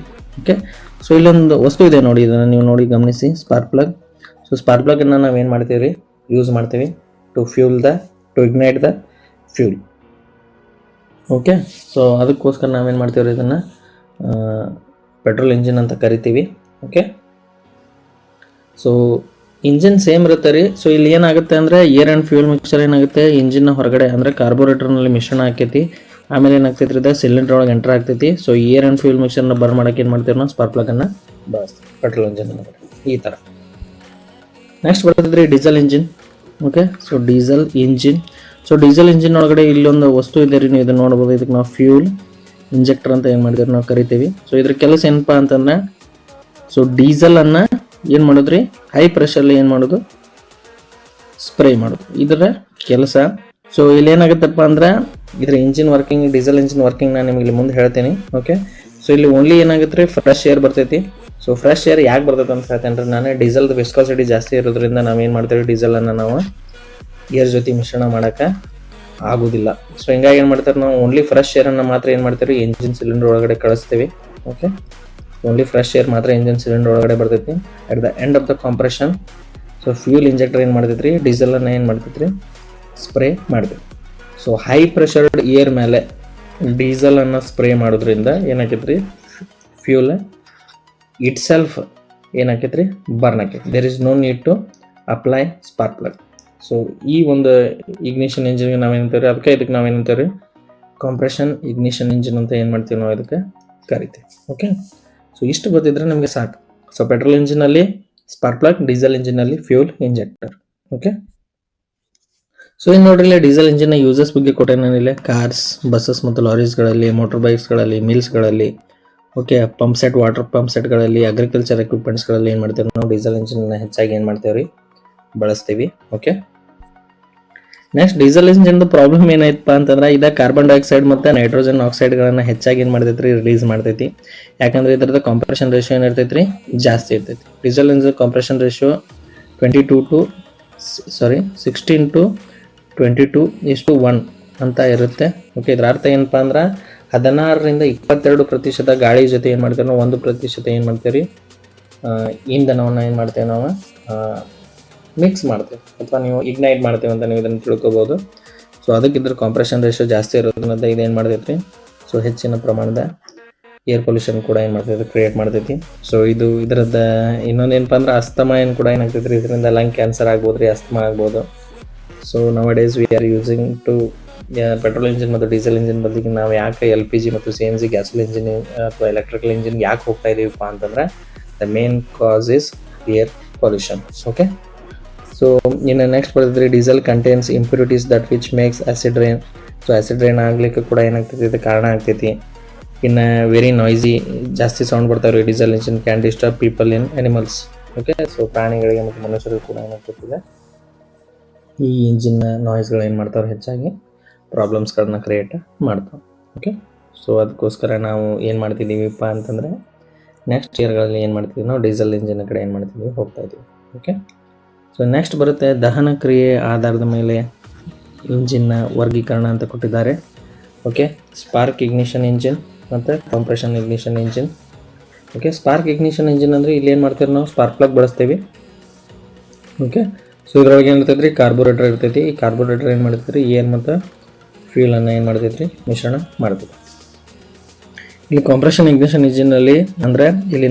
Okay, so ಇಲ್ಲೊಂದು ವಸ್ತು ಇದೆ ನೋಡಿ, ಇದನ್ನು ನೀವು ನೋಡಿ ಗಮನಿಸಿ, ಸ್ಪಾರ್ಕ್ ಪ್ಲಗ್. ಸೊ ಸ್ಪಾರ್ಕ್ ಪ್ಲಗನ್ನು ನಾವು ಏನು ಮಾಡ್ತೀವಿ ರೀ, ಯೂಸ್ ಮಾಡ್ತೀವಿ to ignite the fuel. Okay, so ಅದಕ್ಕೋಸ್ಕರ ನಾವೇನು ಮಾಡ್ತೀವಿ ರೀ, ಇದನ್ನು ಪೆಟ್ರೋಲ್ ಇಂಜಿನ್ ಅಂತ ಕರಿತೀವಿ. ಓಕೆ, ಸೊ ಇಂಜಿನ್ ಸೇಮ್ ಇರುತ್ತೆ ರೀ. ಸೊ ಇಲ್ಲಿ ಏನಾಗುತ್ತೆ ಅಂದರೆ ಏರ್ ಆ್ಯಂಡ್ ಫ್ಯೂಲ್ ಮಿಕ್ಸರ್ ಏನಾಗುತ್ತೆ, ಇಂಜಿನ್ನ ಹೊರಗಡೆ ಅಂದರೆ ಕಾರ್ಬೋರೇಟರ್ನಲ್ಲಿ ಮಿಶ್ರಣ ಆಕೈತಿ. ಆಮೇಲೆ ಏನಾಗ್ತೈತಿ ರೀ, ಸಿಲಿಂಡರ್ ಒಳಗೆ ಎಂಟರ್ ಆಗ್ತೈತಿ. ಸೊ ಏರ್ ಆ್ಯಂಡ್ ಫ್ಯೂಲ್ ಮಿಕ್ಸರ್ನ ಬರ್ನ್ ಮಾಡೋಕೆ ಏನು ಮಾಡ್ತೀವಿ ನಾವು, ಸ್ಪಾರ್ಕ್ ಪ್ಲಗನ್ನು ಬಳಸ್ತೀವಿ ಪೆಟ್ರೋಲ್ ಇಂಜಿನ್ ಈ ಥರ. ನೆಕ್ಸ್ಟ್ ಬರ್ತೈತೆ ರೀ diesel engine. Okay, so diesel engine ಒಳಗಡೆ ಇಲ್ಲೊಂದು ವಸ್ತು ಇದೆ ರೀ, ನೀವು ಇದನ್ನು ನೋಡ್ಬೋದು. ಇದಕ್ಕೆ ನಾವು ಫ್ಯೂಲ್ ಇಂಜೆಕ್ಟರ್ ಅಂತ ಏನು ಮಾಡಿದ್ರೆ ನಾವು ಕರಿತೀವಿ. ಸೊ ಇದ್ರ ಕೆಲಸ ಏನಪ್ಪ ಅಂತಂದ್ರೆ, ಸೊ ಡೀಸೆಲನ್ನು ಏನು ಮಾಡೋದ್ರಿ, ಹೈ ಪ್ರೆಷರ್ಲಿ ಏನು ಮಾಡೋದು, ಸ್ಪ್ರೇ ಮಾಡೋದು, ಇದರ ಕೆಲಸ. ಸೊ ಇಲ್ಲಿ ಏನಾಗುತ್ತಪ್ಪ ಅಂದ್ರೆ, ಇದ್ರ engine working, diesel engine working ನಾನು ನಿಮಗೆ ಇಲ್ಲಿ ಮುಂದೆ ಹೇಳ್ತೀನಿ. ಓಕೆ, ಸೊ ಇಲ್ಲಿ ಓನ್ಲಿ ಏನಾಗುತ್ತೆ ರೀ, ಫ್ರೆಶ್ ಏರ್ ಬರ್ತೈತಿ. ಸೊ ಫ್ರೆಶ್ ಏರ್ ಯಾಕೆ ಬರ್ತೈತೆ ಅಂತ ಹೇಳ್ತೇನೆ ರೀ ನಾನು. ಡೀಸೆಲ್ದು ವಿಸ್ಕಾಸಿಟಿ ಜಾಸ್ತಿ ಇರೋದ್ರಿಂದ ನಾವೇನು ಮಾಡ್ತೇವೆ, ಡೀಸೆಲನ್ನು ನಾವು ಏರ್ ಜೊತೆ ಮಿಶ್ರಣ ಮಾಡೋಕ್ಕೆ ಆಗೋದಿಲ್ಲ. ಸೊ ಹಿಂಗಾಗಿ ಏನು ಮಾಡ್ತಾರೆ, ನಾವು ಓನ್ಲಿ ಫ್ರೆಶ್ ಏರನ್ನು ಮಾತ್ರ ಏನು ಮಾಡ್ತೀವಿ, ಇಂಜಿನ್ ಸಿಲಿಂಡರ್ ಒಳಗಡೆ ಕಳಿಸ್ತೀವಿ. ಓಕೆ, ಓನ್ಲಿ ಫ್ರೆಶ್ ಏರ್ ಮಾತ್ರ ಇಂಜಿನ್ ಸಿಲಿಂಡರ್ ಒಳಗಡೆ ಬರ್ತೈತಿ. At the end of the compression, so fuel injector ಏನು ಮಾಡ್ತೈತಿ ರೀ, ಡೀಸೆಲನ್ನು ಏನು ಮಾಡ್ತೈತಿ ರೀ, ಸ್ಪ್ರೇ ಮಾಡ್ತೀವಿ. ಸೊ ಹೈ ಪ್ರೆಷರ್ಡ್ ಏರ್ ಮೇಲೆ ಡೀಸೆಲನ್ನು ಸ್ಪ್ರೇ ಮಾಡೋದ್ರಿಂದ ಏನಾಕೈತಿ ರೀ, ಫ್ಯೂಲ್ ಇಟ್ ಸೆಲ್ಫ್ ಏನಾಕೈತಿ ರೀ, ಬರ್ನ್ ಆಕೈತಿ. There is no need to apply spark plug. So ಈ ಒಂದು ಇಗ್ನಿಷನ್ ಇಂಜಿನ್ಗೆ ನಾವೇನಂತೀವಿ, ಅದಕ್ಕೆ ಇದಕ್ಕೆ ನಾವೇನಂತೀವಿ ರೀ, ಕಾಂಪ್ರೆಷನ್ ಇಗ್ನಿಷನ್ ಇಂಜಿನ್ ಅಂತ ಏನು ಮಾಡ್ತೀವಿ ನಾವು ಇದಕ್ಕೆ ಕರಿತೀವಿ. ಓಕೆ, ಸೊ ಇಷ್ಟು ಗೊತ್ತಿದ್ರೆ ನಮಗೆ ಸಾಕು. ಸೊ ಪೆಟ್ರೋಲ್ ಇಂಜಿನಲ್ಲಿ ಸ್ಪಾರ್ಕ್ ಪ್ಲಗ್, ಡೀಸೆಲ್ ಇಂಜಿನಲ್ಲಿ ಫ್ಯೂಲ್ ಇಂಜೆಕ್ಟರ್. ಓಕೆ, ಸೊ ಇನ್ನು ನೋಡ್ರಿ, ಡೀಸೆಲ್ ಇಂಜಿನ್ನ ಯೂಸಸ್ ಬಗ್ಗೆ ಕೊಟ್ಟೇನಿಲ್ಲ. ಕಾರ್ಸ್, ಬಸ್ಸಸ್ ಮತ್ತು ಲಾರೀಸ್ಗಳಲ್ಲಿ, ಮೋಟರ್ ಬೈಕ್ಸ್ಗಳಲ್ಲಿ, ಮಿಲ್ಸ್ಗಳಲ್ಲಿ, okay, pump set, water pump ಸೆಟ್ಗಳಲ್ಲಿ, ಅಗ್ರಿಕಲ್ಚರ್ ಎಕ್ವಿಪ್ಮೆಂಟ್ಸ್ಗಳಲ್ಲಿ ಏನು ಮಾಡ್ತೇವೆ ನಾವು ಡೀಸೆಲ್ ಇಂಜಿನ್ನ ಹೆಚ್ಚಾಗಿ ಏನು ಮಾಡ್ತೇವೆ ರೀ, ಬಳಸ್ತೀವಿ. ಓಕೆ, ನೆಕ್ಸ್ಟ್ ಡೀಸೆಲ್ ಇಂಜಿನ್ದು ಪ್ರಾಬ್ಲಮ್ ಏನಾಯ್ತಪ್ಪ ಅಂತಂದ್ರೆ, ಇದು ಕಾರ್ಬನ್ ಡೈಆಕ್ಸೈಡ್ ಮತ್ತು ನೈಟ್ರೋಜನ್ ಆಕ್ಸೈಡ್ಗಳನ್ನು ಹೆಚ್ಚಾಗಿ ಏನು ಮಾಡ್ತೈತಿ ರೀ, ರಿಲೀಸ್ ಮಾಡ್ತೈತಿ. ಯಾಕಂದ್ರೆ ಇದ್ರದ್ದು ಕಾಂಪ್ರೆಷನ್ ರೇಷಿಯೋ ಏನಿರ್ತೈತಿ ರೀ, ಜಾಸ್ತಿ ಇರ್ತೈತಿ. ಡೀಸೆಲ್ ಇಂಜಿನ್ ಕಾಂಪ್ರೆಷನ್ ರೇಷಿಯೋ 16:22 ಅಂತ ಇರುತ್ತೆ. ಓಕೆ, ಇದರ ಅರ್ಥ ಏನಪ್ಪ ಅಂದ್ರೆ 16ರಿಂದ 22% ಗಾಳಿ ಜೊತೆ ಏನು ಮಾಡ್ತೇವೆ ನಾವು, 1% ಏನು ಮಾಡ್ತೇವೆ ರೀ, ಇಂಧನವನ್ನು ಏನು ಮಾಡ್ತೇವೆ ನಾವು ಮಿಕ್ಸ್ ಮಾಡ್ತೇವೆ, ಅಥವಾ ನೀವು ಇಗ್ನೈಟ್ ಮಾಡ್ತೇವೆ ಅಂತ ನೀವು ಇದನ್ನು ತಿಳ್ಕೊಬೋದು. ಸೊ ಅದಕ್ಕಿದ್ರ ಕಾಂಪ್ರೆಷನ್ ರೇಷಿಯೋ ಜಾಸ್ತಿ ಇರೋದ್ರಿಂದ ಇದೇನು ಮಾಡ್ತೈತಿ ರೀ, ಸೊ ಹೆಚ್ಚಿನ ಪ್ರಮಾಣದ ಏರ್ ಪೊಲ್ಯೂಷನ್ ಕೂಡ ಏನು ಮಾಡ್ತೈತಿ, ಕ್ರಿಯೇಟ್ ಮಾಡ್ತೈತಿ. ಸೊ ಇದರದ ಇನ್ನೊಂದೇನಪ್ಪ ಅಂದ್ರೆ, ಅಸ್ತಮ ಏನು ಕೂಡ ಏನಾಗ್ತೈತಿ ರೀ, ಇದರಿಂದ ಲಂಗ್ ಕ್ಯಾನ್ಸರ್ ಆಗ್ಬೋದು ರೀ, ಅಸ್ತಮ ಆಗ್ಬೋದು. So nowadays we are using to petrol engine ಮತ್ತು ಡೀಸೆಲ್ ಇಂಜಿನ್ ಬದಲಿಗೆ ನಾವು ಯಾಕೆ LPG ಮತ್ತು CNG ಗ್ಯಾಸೋಲಿನ್ ಇಂಜಿನ್ ಅಥವಾ ಎಲೆಕ್ಟ್ರಿಕಲ್ ಇಂಜಿನ್ ಯಾಕೆ ಹೋಗ್ತಾ ಇದೀವಪ್ಪ ಅಂತಂದ್ರೆ, the main cause is air pollution. Okay, so ಇನ್ನು ನೆಕ್ಸ್ಟ್ ಬರ್ತೈತೆ, diesel contains impurities that which makes acid rain. So acid rain ಆಗ್ಲಿಕ್ಕೆ ಕೂಡ ಏನಾಗ್ತೈತಿ, ಇದು ಕಾರಣ ಆಗ್ತೈತಿ. ಇನ್ನು ವೆರಿ ನಾಯ್ಸಿ, ಜಾಸ್ತಿ ಸೌಂಡ್ ಬರ್ತಾವೆ ರೀ diesel engine, can disturb people in animals. Okay, so ಪ್ರಾಣಿಗಳಿಗೆ ಮತ್ತು ಮನುಷ್ಯರಿಗೂ ಕೂಡ ಏನಾಗ್ತೈತಿದೆ, ಈ ಇಂಜಿನ್ ನಾಯ್ಸ್ಗಳು ಏನು ಮಾಡ್ತಾವ್ರೆ, ಹೆಚ್ಚಾಗಿ ಪ್ರಾಬ್ಲಮ್ಸ್ಗಳನ್ನ ಕ್ರಿಯೇಟ್ ಮಾಡ್ತಾವೆ. ಓಕೆ, ಸೊ ಅದಕ್ಕೋಸ್ಕರ ನಾವು ಏನು ಮಾಡ್ತಿದ್ದೀವಿಪ್ಪ ಅಂತಂದರೆ, ನೆಕ್ಸ್ಟ್ ಇಯರ್ಗಳಲ್ಲಿ ಏನು ಮಾಡ್ತಿದ್ದೀವಿ ನಾವು, ಡೀಸೆಲ್ ಇಂಜಿನ್ ಕಡೆ ಏನು ಮಾಡ್ತಿದ್ದೀವಿ, ಹೋಗ್ತಾ ಇದ್ದೀವಿ. ಓಕೆ, ಸೊ ನೆಕ್ಸ್ಟ್ ಬರುತ್ತೆ ದಹನ ಕ್ರಿಯೆ ಆಧಾರದ ಮೇಲೆ ಇಂಜಿನ್ನ ವರ್ಗೀಕರಣ ಅಂತ ಕೊಟ್ಟಿದ್ದಾರೆ. ಓಕೆ, ಸ್ಪಾರ್ಕ್ ಇಗ್ನಿಷನ್ ಇಂಜಿನ್ ಮತ್ತು compression ignition engine. Okay, spark ignition engine ಅಂದರೆ ಇಲ್ಲಿ ಏನು ಮಾಡ್ತೀವಿ ನಾವು, ಸ್ಪಾರ್ಕ್ ಪ್ಲಗ್ ಬಳಸ್ತೀವಿ. ಓಕೆ, ಸೊ ಇದ್ರೊಳಗೆ ಏನು ಇರ್ತೈತೆ ರೀ, ಕಾರ್ಬೋರೇಟರ್ ಇರ್ತೈತಿ. ಈ ಕಾರ್ಬೋರೇಟರ್ ಏನು ಮಾಡ್ತೈತೆ ರೀ, ಏರ್ ಮತ್ತು ಫ್ಯೂಲನ್ನು ಏನು ಮಾಡ್ತೈತೆ ರೀ, ಮಿಶ್ರಣ ಮಾಡ್ತೈತಿ. ಇಲ್ಲಿ ಕಾಂಪ್ರೆಷನ್ ಇಗ್ನಿಷನ್ ಇಂಜಿನಲ್ಲಿ ಅಂದರೆ ಇಲ್ಲಿ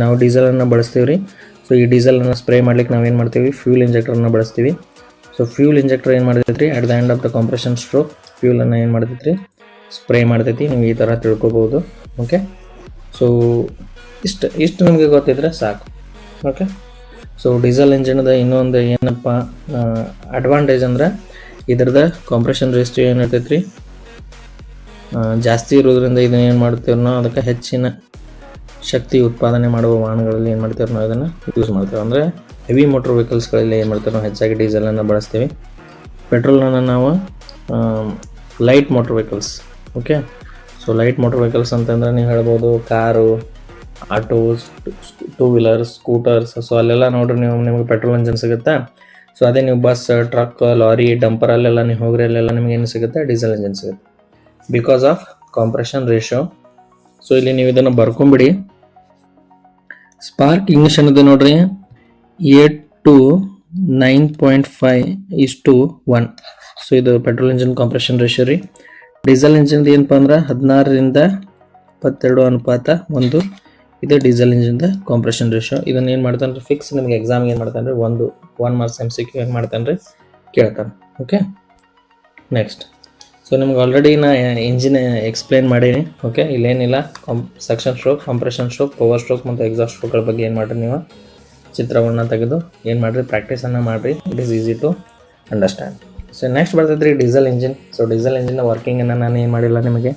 ನಾವು ಡೀಸೆಲನ್ನು ಬಳಸ್ತೀವಿ ರೀ. ಸೊ ಈ ಡೀಸೆಲನ್ನು ಸ್ಪ್ರೇ ಮಾಡ್ಲಿಕ್ಕೆ ನಾವೇನು ಮಾಡ್ತೀವಿ, ಫ್ಯೂಲ್ ಇಂಜೆಕ್ಟರ್ನ ಬಳಸ್ತೀವಿ. ಸೊ ಫ್ಯೂಲ್ ಇಂಜೆಕ್ಟರ್ ಏನು ಮಾಡ್ತೈತೆ ರೀ, at the end of the compression stroke ಫ್ಯೂಲನ್ನು ಏನು ಮಾಡ್ತೈತೆ ರೀ, ಸ್ಪ್ರೇ ಮಾಡ್ತೈತಿ. ನೀವು ಈ ಥರ ತಿಳ್ಕೊಬೋದು. ಓಕೆ, ಸೊ ಇಷ್ಟು ನಿಮಗೆ ಗೊತ್ತಿದ್ರೆ ಸಾಕು. ಓಕೆ, ಸೊ ಡೀಸೆಲ್ ಇಂಜಿನ್ದ ಇನ್ನೊಂದು ಏನಪ್ಪ ಅಡ್ವಾಂಟೇಜ್ ಅಂದ್ರೆ ಇದ್ರದ್ದು ಕಾಂಪ್ರೆಷನ್ ರೇಷಿಯೋ ಏನಿರ್ತೈತೆ ರೀ ಜಾಸ್ತಿ ಇರೋದ್ರಿಂದ ಇದನ್ನ ಏನು ಮಾಡ್ತೀವಿ ನಾವು, ಅದಕ್ಕೆ ಹೆಚ್ಚಿನ ಶಕ್ತಿ ಉತ್ಪಾದನೆ ಮಾಡುವ ವಾಹನಗಳಲ್ಲಿ ಏನು ಮಾಡ್ತೀವಿ ನಾವು ಇದನ್ನು ಯೂಸ್ ಮಾಡ್ತೇವೆ. ಅಂದರೆ ಹೆವಿ ಮೋಟರ್ ವೆಹಿಕಲ್ಸ್ಗಳಲ್ಲಿ ಏನು ಮಾಡ್ತೀವಿ ನಾವು ಹೆಚ್ಚಾಗಿ ಡೀಸೆಲನ್ನು ಬಳಸ್ತೀವಿ. ಪೆಟ್ರೋಲನ್ನು ನಾವು light motor vehicles. Okay, so light motor vehicles ಅಂತಂದ್ರೆ ನೀವು ಹೇಳ್ಬೋದು car, autos, 2 wheelers, scooters. So ಅಲ್ಲೆಲ್ಲ ನೋಡ್ರಿ ನಿಮಗೆ ಪೆಟ್ರೋಲ್ ಇಂಜಿನ್ ಸಿಗುತ್ತೆ. ಸೊ ಅದೇ ನೀವು ಬಸ್, ಟ್ರಕ್, ಲಾರಿ, ಡಂಪರ್ ಅಲ್ಲೆಲ್ಲ ನೀವು ಹೋಗ್ರಿ, ಅಲ್ಲೆಲ್ಲ ನಿಮ್ಗೆ ಏನು ಸಿಗುತ್ತೆ, ಡೀಸೆಲ್ ಇಂಜಿನ್ ಸಿಗುತ್ತೆ because of compression ratio. So ಇಲ್ಲಿ ನೀವು ಇದನ್ನು ಬರ್ಕೊಂಬಿಡಿ. ಸ್ಪಾರ್ಕ್ ಇಗ್ನಿಷನ್ ಇದೆ ನೋಡ್ರಿ 8 to 9.5:1. ಸೊ ಇದು ಪೆಟ್ರೋಲ್ ಇಂಜಿನ್ ಕಾಂಪ್ರೆಷನ್ ರೇಷಿಯೋ ರೀ. ಡೀಸೆಲ್ ಇಂಜಿನ್ ಏನಪ್ಪ ಅಂದ್ರೆ 16:22:1. ಇದು ಡೀಸೆಲ್ ಇಂಜಿನ್ದ ಕಾಂಪ್ರೆಷನ್ ರೇಷಿಯೋ. ಇದನ್ನ ಏನು ಮಾಡ್ತಾನೆ ಫಿಕ್ಸ್ ನಿಮ್ಗೆ ಎಕ್ಸಾಮ್ಗೆ ಏನು ಮಾಡ್ತಾನೆ ರೀ, 1 ಮಾರ್ಕ್ಸ್ MCQ ಏನು ಮಾಡ್ತಾನೆ ರೀ ಕೇಳ್ತಾನೆ. Okay, next. ಸೊ ನಿಮ್ಗೆ ಆಲ್ರೆಡಿ ನಾ ಇಂಜಿನ್ ಎಕ್ಸ್ಪ್ಲೇನ್ ಮಾಡೀನಿ. ಓಕೆ, ಇಲ್ಲೇನಿಲ್ಲ. Section stroke, compression stroke, power stroke ಮತ್ತು ಎಕ್ಸಾಸ್ಟ್ ಸ್ಟ್ರೋಕ್ಗಳ ಬಗ್ಗೆ ಏನು ಮಾಡಿರಿ ನೀವು ಚಿತ್ರವನ್ನು ತೆಗೆದು ಏನು ಮಾಡಿರಿ ಪ್ರಾಕ್ಟೀಸನ್ನು ಮಾಡಿರಿ. It is easy to understand. So next ಬರ್ತೈತೆ ರೀ ಡೀಸೆಲ್ ಇಂಜಿನ್. ಸೊ ಡೀಸೆಲ್ ಇಂಜಿನ್ನ ವರ್ಕಿಂಗನ್ನು ನಾನು ಏನು ಮಾಡಿಲ್ಲ ನಿಮಗೆ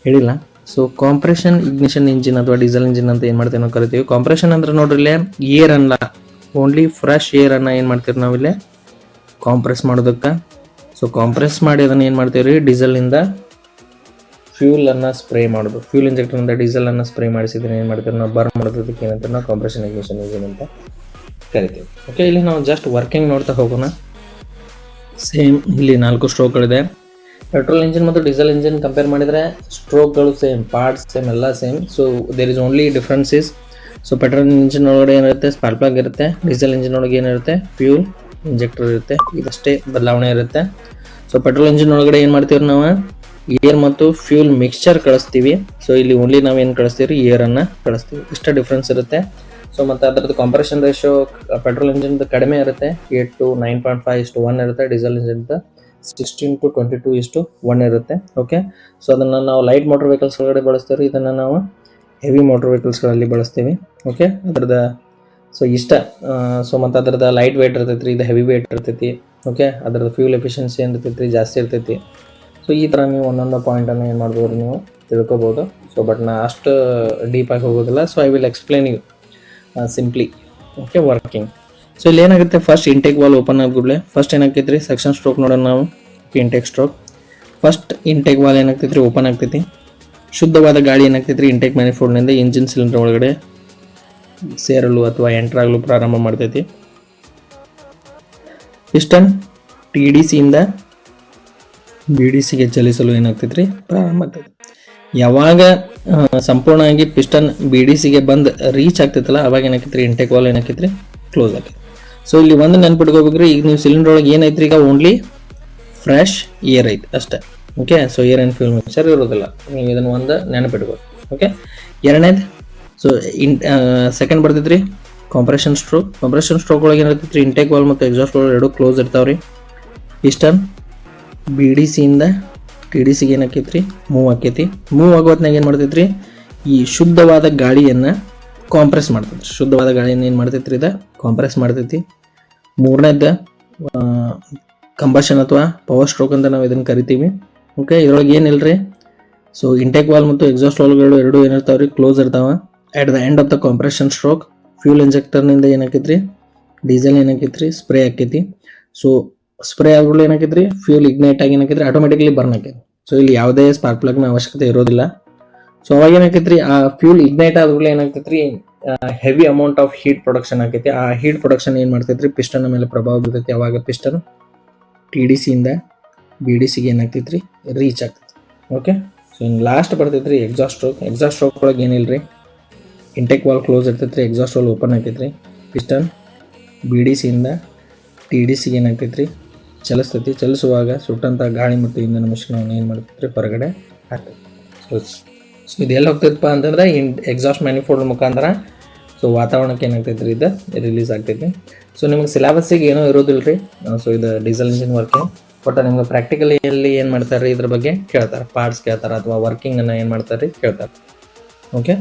ಹೇಳಿಲ್ಲ. ಸೊ ಕಾಂಪ್ರೆಷನ್ ಇಗ್ನಿಷನ್ ಇಂಜಿನ್ ಅಥವಾ ಡೀಸೆಲ್ ಇಂಜಿನ್ ಅಂತ ಏನು ಮಾಡ್ತೀವಿ ನಾವು ಕರಿತೀವಿ. ಕಾಂಪ್ರೆಷನ್ ಅಂದ್ರೆ ನೋಡ್ರಿ ಇಲ್ಲೇ ಏರ್ ಅಲ್ಲ, ಓನ್ಲಿ ಫ್ರೆಶ್ ಏರ್ ಅನ್ನ ಏನು ಮಾಡ್ತೀವಿ ನಾವು ಇಲ್ಲೇ ಕಾಂಪ್ರೆಸ್ ಮಾಡೋದಕ್ಕೆ. ಸೊ ಕಾಂಪ್ರೆಸ್ ಮಾಡಿ ಅದನ್ನು ಏನು ಮಾಡ್ತೀವಿ ರೀ ಡೀಸೆಲ್ನಿಂದ ಫ್ಯೂಲನ್ನು ಸ್ಪ್ರೇ ಮಾಡೋದು. ಫ್ಯೂಲ್ ಇಂಜೆಕ್ಟರ್ನಿಂದ ಡೀಸೆಲನ್ನು ಸ್ಪ್ರೇ ಮಾಡಿಸಿದ್ರೆ ಏನು ಮಾಡ್ತೀವಿ ನಾವು ಬರ್ನ್ ಮಾಡೋದಕ್ಕೆ ಏನಂತ ನಾವು ಕಾಂಪ್ರೆಷನ್ ಇಗ್ನಿಷನ್ ಇಂಜಿನ್ ಅಂತ ಕರಿತೀವಿ. ಓಕೆ, ಇಲ್ಲಿ ನಾವು ಜಸ್ಟ್ ವರ್ಕಿಂಗ್ ನೋಡ್ತಾ ಹೋಗೋಣ. ಸೇಮ್ ಇಲ್ಲಿ 4 ಸ್ಟ್ರೋಕ್ಗಳಿದೆ. ಪೆಟ್ರೋಲ್ ಇಂಜಿನ್ ಮತ್ತು ಡೀಸೆಲ್ ಇಂಜಿನ್ ಕಂಪೇರ್ ಮಾಡಿದರೆ ಸ್ಟ್ರೋಕ್ಗಳು ಸೇಮ್, ಪಾರ್ಟ್ಸ್ ಸೇಮ್, ಎಲ್ಲ same. So there is only differences. So petrol engine ಒಳಗಡೆ ಏನಿರುತ್ತೆ, ಸ್ಪಾರ್ಕ್ ಪ್ಲಗ್ ಇರುತ್ತೆ. ಡೀಸೆಲ್ ಇಂಜಿನ್ ಒಳಗೆ ಏನಿರುತ್ತೆ, ಫ್ಯೂಲ್ ಇಂಜೆಕ್ಟರ್ ಇರುತ್ತೆ. ಇದಷ್ಟೇ ಬದಲಾವಣೆ ಇರುತ್ತೆ. ಸೊ ಪೆಟ್ರೋಲ್ ಇಂಜಿನ್ ಒಳಗಡೆ ಏನು ಮಾಡ್ತೀವಿ ನಾವು ಏರ್ ಮತ್ತು ಫ್ಯೂಲ್ ಮಿಕ್ಸ್ಚರ್ ಕಳಿಸ್ತೀವಿ. ಸೊ ಇಲ್ಲಿ ಓನ್ಲಿ ನಾವು ಏನು ಕಳಿಸ್ತೀವಿ, ಏರನ್ನು ಕಳಿಸ್ತೀವಿ. ಇಷ್ಟ ಡಿಫ್ರೆನ್ಸ್ ಇರುತ್ತೆ. ಸೊ ಮತ್ತು ಅದರದ್ದು ಕಾಂಪ್ರೆಷನ್ ರೇಷಿಯೋ ಪೆಟ್ರೋಲ್ ಇಂಜಿನ್ದು ಕಡಿಮೆ ಇರುತ್ತೆ, 8 to 9.5:1 ಇರುತ್ತೆ. ಡೀಸೆಲ್ ಇಂಜಿನ್ದು 16 to 22:1 ಇರುತ್ತೆ. ಓಕೆ, ಸೊ ಅದನ್ನು ನಾವು ಲೈಟ್ ಮೋಟರ್ ವೆಹಿಕಲ್ಸ್ ಒಳಗಡೆ ಬಳಸ್ತೀವಿ. ಇದನ್ನು ನಾವು ಹೆವಿ ಮೋಟರ್ ವೆಹಿಕಲ್ಸ್ಗಳಲ್ಲಿ ಬಳಸ್ತೀವಿ. ಓಕೆ, ಅದರದ್ದು ಸೊ ಇಷ್ಟ. ಸೊ ಮತ್ತು ಅದರದ್ದು ಲೈಟ್ ವೇಟ್ ಇರ್ತೈತಿ ರೀ, ಇದು ಹೆವಿ ವೇಟ್ ಇರ್ತೈತಿ. ಓಕೆ, ಅದರದ್ದು ಫ್ಯೂಲ್ ಎಫಿಷಿಯನ್ಸಿ ಏನು ಇರ್ತೈತಿ ರೀ ಜಾಸ್ತಿ ಇರ್ತೈತಿ. ಸೊ ಈ ಥರ ನೀವು ಒಂದೊಂದು ಪಾಯಿಂಟನ್ನು ಏನು ಮಾಡ್ಬೋದು ನೀವು ತಿಳ್ಕೊಬೋದು. ಸೊ ಬಟ್ ನಾ ಅಷ್ಟು ಡೀಪಾಗಿ ಹೋಗೋದಿಲ್ಲ. So I will explain you simply. Okay, working. So ಇಲ್ಲಿ ಏನಾಗುತ್ತೆ, ಫಸ್ಟ್ ಇಂಟೇಕ್ ವಾಲ್ ಓಪನ್ ಆಗಿಬಿಡ್ಲೆ ಫಸ್ಟ್ ಏನಾಗ್ತೈತಿ ರೀ ಸೆಕ್ಷನ್ ಸ್ಟ್ರೋಕ್ ನೋಡೋಣ ನಾವು. Intake stroke first intake valve ಏನಾಗ್ತೈತಿ ರೀ ಓಪನ್ ಆಗ್ತೈತಿ. ಶುದ್ಧವಾದ ಗಾಳಿ ಏನಾಗ್ತೈತಿ ರೀ ಇಂಟೇಕ್ ಮ್ಯಾನಿಫೋಲ್ಡ್ನಿಂದ ಇಂಜಿನ್ ಸಿಲಿಂಡರ್ ಒಳಗಡೆ ಸೇರಲು ಅಥವಾ ಎಂಟರ್ ಆಗಲು ಪ್ರಾರಂಭ ಮಾಡ್ತೈತಿ. ಪಿಸ್ಟನ್ TDC ಇಂದ BDCಗೆ ಚಲಿಸಲು ಏನಾಗ್ತೈತಿ ರೀ ಪ್ರಾರಂಭ ಆಗ್ತೈತಿ. ಯಾವಾಗ ಸಂಪೂರ್ಣವಾಗಿ ಪಿಸ್ಟನ್ BDCಗೆ ಬಂದು ರೀಚ್ ಆಗ್ತೈತಲ್ಲ ಅವಾಗ ಏನಾಕೈತಿ ರೀ ಇಂಟೇಕ್ ವಾಲ್ ಏನಾಕೈತಿ ರೀ ಕ್ಲೋಸ್ ಆಗೈತಿ. ಸೊ ಇಲ್ಲಿ ಒಂದು ನೆನ್ಪಿಟ್ಕೋಬೇಕ್ರಿ, ಈಗ ನೀವು ಸಿಲಿಂಡರ್ ಒಳಗೆ ಏನೈತ್ರಿ ಈಗ ಓನ್ಲಿ ಫ್ರೆಶ್ ಏರ್ ಐತಿ ಅಷ್ಟೇ. Okay, so air and fuel mixer ಇರೋದಿಲ್ಲ. ನೀವು ಇದನ್ನು ಒಂದು ನೆನಪಿಟ್ಬೋದು. ಓಕೆ, ಎರಡನೇದು ಸೊ ಸೆಕೆಂಡ್ ಬರ್ತೈತಿ ರೀ ಕಾಂಪ್ರೆಷನ್ ಸ್ಟ್ರೋಕ್. ಕಾಂಪ್ರೆಷನ್ ಸ್ಟ್ರೋಕ್ ಒಳಗೆ ಏನಿರ್ತೈತಿ ರೀ ಇಂಟೇಕ್ ವಾಲ್ ಮತ್ತು ಎಕ್ಸಾಸ್ಟ್ ವಾಲ್ ಎರಡು ಕ್ಲೋಸ್ ಇರ್ತಾವ್ರಿ. ಪಿಸ್ಟನ್ BDC ಇಂದ TDCಗೆ ಏನಾಕೈತಿ ರೀ ಮೂವ್ ಆಕೈತಿ. ಮೂವ್ ಆಗೋ ಹೊತ್ನಾಗ ಏನು ಮಾಡ್ತೈತಿ ರೀ ಈ ಶುದ್ಧವಾದ ಗಾಳಿಯನ್ನು ಕಾಂಪ್ರೆಸ್ ಮಾಡ್ತೈತಿ. ಶುದ್ಧವಾದ ಗಾಳಿಯನ್ನು ಏನು ಮಾಡ್ತೈತಿ ರೀ ಇದು ಕಾಂಪ್ರೆಸ್ ಮಾಡ್ತೈತಿ. ಮೂರನೇದು ಕಂಬಷನ್ ಅಥವಾ ಪವರ್ ಸ್ಟ್ರೋಕ್ ಅಂತ ನಾವು ಇದನ್ನು ಕರಿತೀವಿ. ಓಕೆ, ಇದ್ರೊಳಗೆ ಏನಿಲ್ಲ ಸೊ ಇಂಟೇಕ್ ವಾಲ್ ಮತ್ತು ಎಕ್ಸಾಸ್ಟ್ ವಾಲ್ಗಳು ಎರಡು ಏನಿರ್ತಾವೆ ರೀ ಕ್ಲೋಸ್ ಇರ್ತಾವೆ. At the end of the compression stroke fuel ಇಂಜೆಕ್ಟರ್ನಿಂದ ಏನಾಕೈತಿ ರೀ ಡೀಸೆಲ್ ಏನಾಕೈತಿ ರೀ ಸ್ಪ್ರೇ ಆಕೈತಿ. ಸೊ ಸ್ಪ್ರೇ ಆದ್ರೂ ಏನಾಕೈತಿ ರೀ ಫ್ಯೂಲ್ ಇಗ್ನೈಟ್ ಆಗಿ ಏನಾಕೈತಿ ಆಟೋಮೆಟಿಕ್ಲಿ ಬರ್ನ್ ಆಕೈತಿ. ಸೊ ಇಲ್ಲಿ ಯಾವುದೇ ಸ್ಪಾರ್ಕ್ ಪ್ಲಗ್ನ ಅವಶ್ಯಕತೆ ಇರೋದಿಲ್ಲ. ಸೊ ಅವಾಗ ಏನಾಕೈತಿ ರೀ ಆ ಫ್ಯೂಲ್ ಇಗ್ನೈಟ್ ಆದ್ರೂ ಏನಾಗ್ತೈತಿ ರೀ heavy amount of heat production ಆಕೈತಿ. ಆ ಹೀಟ್ ಪ್ರೊಡಕ್ಷನ್ ಏನು ಮಾಡ್ತೈತಿ ರೀ ಪಿಸ್ಟನ್ ಮೇಲೆ ಪ್ರಭಾವ ಬೀರ್ತೈತಿ. ಅವಾಗ ಪಿಸ್ಟನ್ TDC ಇಂದ BDCಗೆ ಏನಾಗ್ತೈತಿ ರೀ ರೀಚ್ ಆಗ್ತೈತಿ. ಓಕೆ, ಸೊ ಇನ್ನು ಲಾಸ್ಟ್ ಬರ್ತೈತಿ ರೀ ಎಕ್ಸಾಸ್ಟ್ ಸ್ಟ್ರೋಕ್. ಎಕ್ಸಾಸ್ಟ್ ಸ್ಟ್ರೋಕ್ ಒಳಗೆ ಏನಿಲ್ಲ ರೀ ಇಂಟೇಕ್ ವಾಲ್ ಕ್ಲೋಸ್ ಇರ್ತೈತಿ ರೀ, ಎಕ್ಸಾಸ್ಟ್ ವಾಲ್ ಓಪನ್ ಆಕೈತಿ ರೀ. ಪಿಸ್ಟನ್ BDC ಇಂದ TDCಗೆ ಏನಾಗ್ತೈತಿ ರೀ ಚಲಿಸ್ತೈತಿ. ಚಲಿಸುವಾಗ ಸುಟ್ಟಂಥ ಗಾಳಿ ಮತ್ತು ಇಂಧನ ಮಿಶ್ರಣವನ್ನು ಏನು ಮಾಡ್ತೈತಿ ರೀ ಹೊರಗಡೆ ಹಾಕ್ತೈತಿ. ಸೊ ಇದೆಲ್ಲ ಹೋಗ್ತೈತಪ್ಪ ಅಂತಂದ್ರೆ ಎಕ್ಸಾಸ್ಟ್ ಮ್ಯಾನಿಫೋಲ್ಡ್ ಮುಖಾಂತರ ಸೊ ವಾತಾವರಣಕ್ಕೆ ಏನಾಗ್ತೈತಿ ರೀ ಇದು ರಿಲೀಸ್ ಆಗ್ತೈತಿ. ಸೊ ನಿಮಗೆ ಸಿಲೆಬಸ್ಸಿಗೆ ಏನೋ ಇರೋದಿಲ್ಲ ರೀ. ಸೊ ಇದು ಡೀಸೆಲ್ ಇಂಜಿನ್ ವರ್ಕಿಂಗ್ ಬಟ್ ನಿಮ್ಗೆ ಪ್ರಾಕ್ಟಿಕಲಿ ಎಲ್ಲಿ ಏನು ಮಾಡ್ತಾರೆ ಇದ್ರ ಬಗ್ಗೆ ಕೇಳ್ತಾರೆ, ಪಾರ್ಟ್ಸ್ ಕೇಳ್ತಾರೆ ಅಥವಾ ವರ್ಕಿಂಗನ್ನು ಏನು ಮಾಡ್ತಾರೆ ಕೇಳ್ತಾರೆ. ಓಕೆ.